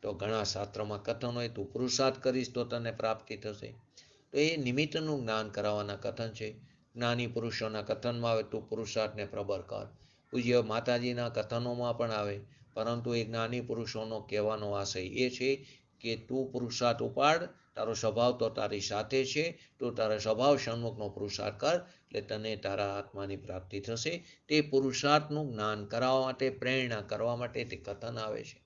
તો ઘણા શાસ્ત્રમાં કથન હોય, તું પુરુષાર્થ કરીશ તો તને પ્રાપ્તિ થશે. તો એ નિમિત્તનું જ્ઞાન કરાવવાના કથન છે. જ્ઞાની પુરુષોના કથનમાં આવે તું પુરુષાર્થને પ્રબળ કર. પૂજ્ય માતાજીના કથનોમાં પણ આવે, પરંતુ એ જ્ઞાની પુરુષોનો કહેવાનો આશય એ છે કે તું પુરુષાર્થ ઉપાડ, તારો સ્વભાવ તો તારી સાથે છે, તું તારા સ્વભાવ સન્મુખનો પુરુષાર્થ કર, એટલે તને તારા આત્માની પ્રાપ્તિ થશે. તે પુરુષાર્થનું જ્ઞાન કરાવવા માટે, પ્રેરણા કરવા માટે તે કથન આવે છે.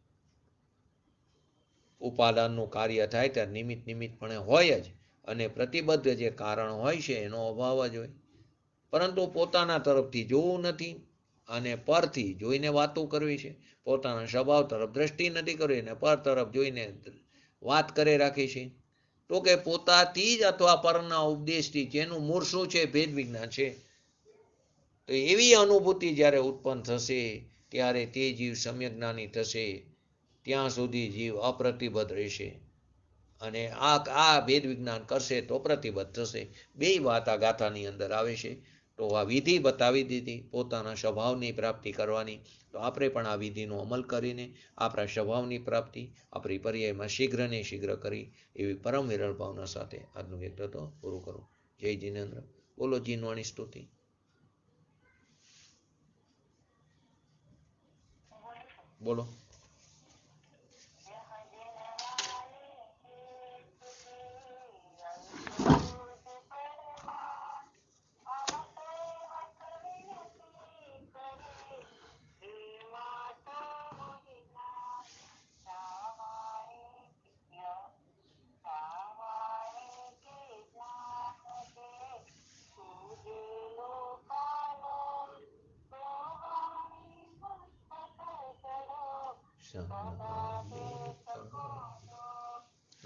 ઉપાદાનનું કાર્ય થાય ત્યારે નિમિત્તપણે હોય જ, અને પ્રતિબદ્ધ જે કારણ હોય છે એનો અભાવ જ હોય. પરંતુ પોતાના તરફથી જોવું નથી અને પરથી જોઈને વાતો કરવી છે. પોતાના સ્વભાવ તરફ દ્રષ્ટિ નથી કરવી અને પર તરફ જોઈને વાત કરે રાખી છે. તો કે પોતાથી જ અથવા પરના ઉપદેશથી, જેનું મૂળ શું છે, ભેદ વિજ્ઞાન છે. તો એવી અનુભૂતિ જ્યારે ઉત્પન્ન થશે ત્યારે તે જીવ સમ્યક જ્ઞાની થશે. ત્યાં સુધી જીવ અપ્રતિબદ્ધ રહેશે, અને આ ભેદ વિજ્ઞાન કરશે તો પ્રતિબદ્ધ થશે. બે વાત આ ગાથાની અંદર આવે છે. તો આ વિધિ બતાવી દીધી પોતાના સ્વભાવની પ્રાપ્તિ કરવાની. તો આપણે પણ આ વિધિનો અમલ કરીને આપણા સ્વભાવની પ્રાપ્તિ આપણી પર્યાયમાં શીઘ્ર ને શીઘ્ર કરી, એવી પરમ વિરલ ભાવના સાથે આજનું વ્યક્તિત્વ પૂરું કરું. જય જીનેન્દ્ર. બોલો જીનવાણી સ્તુતિ. બોલો.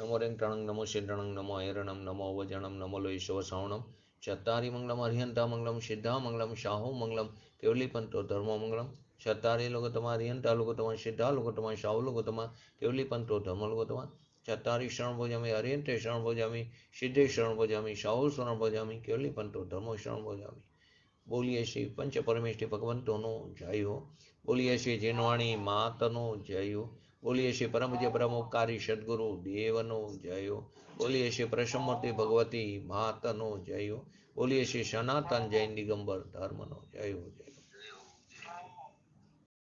નમો રેંગ ટણંગ નમો શિરણંગ નમો હેરણમ નમો અવજણમ નમો લોહીશવ શ્રવણમ ચત્તારી મંગલમ હરિહંતા મંગલમ સિદ્ધા મંગલમ શાહુ મંગલમ કેવલી પંતો ધર્મો મંગલમ. ચત્તારી લોકો તમારા હરિહંતા લોકો તમારા સિદ્ધા લોકો તમારા શાહુ લોકો તમારા કેવલી પંતો ધર્મ લોકો તમારા. ચત્તારી શરણ ભોજામી હરિહંતે શરણ ભોજામી સિદ્ધે શરણ ભોજામી શાહુ શરણ ભોજામી કેવલી પંતો ધર્મો શરણ ભોજામી. બોલીએ શ્રી પંચ પરમેશ્વરી ભગવંતોનો જય હો. બોલીએ શ્રી જીનવાણી માતનો જય હો. બોલીએ શ્રી પરમ પૂજ્ય પરમ ઉપકારી સદગુરુ દેવનો જય હો. બોલીએ શ્રી પ્રસમૂર્તિ ભગવતી માતનો જય હો. બોલીએ શ્રી સનાતન જૈન દિગંબર ધર્મનો જય હો. જય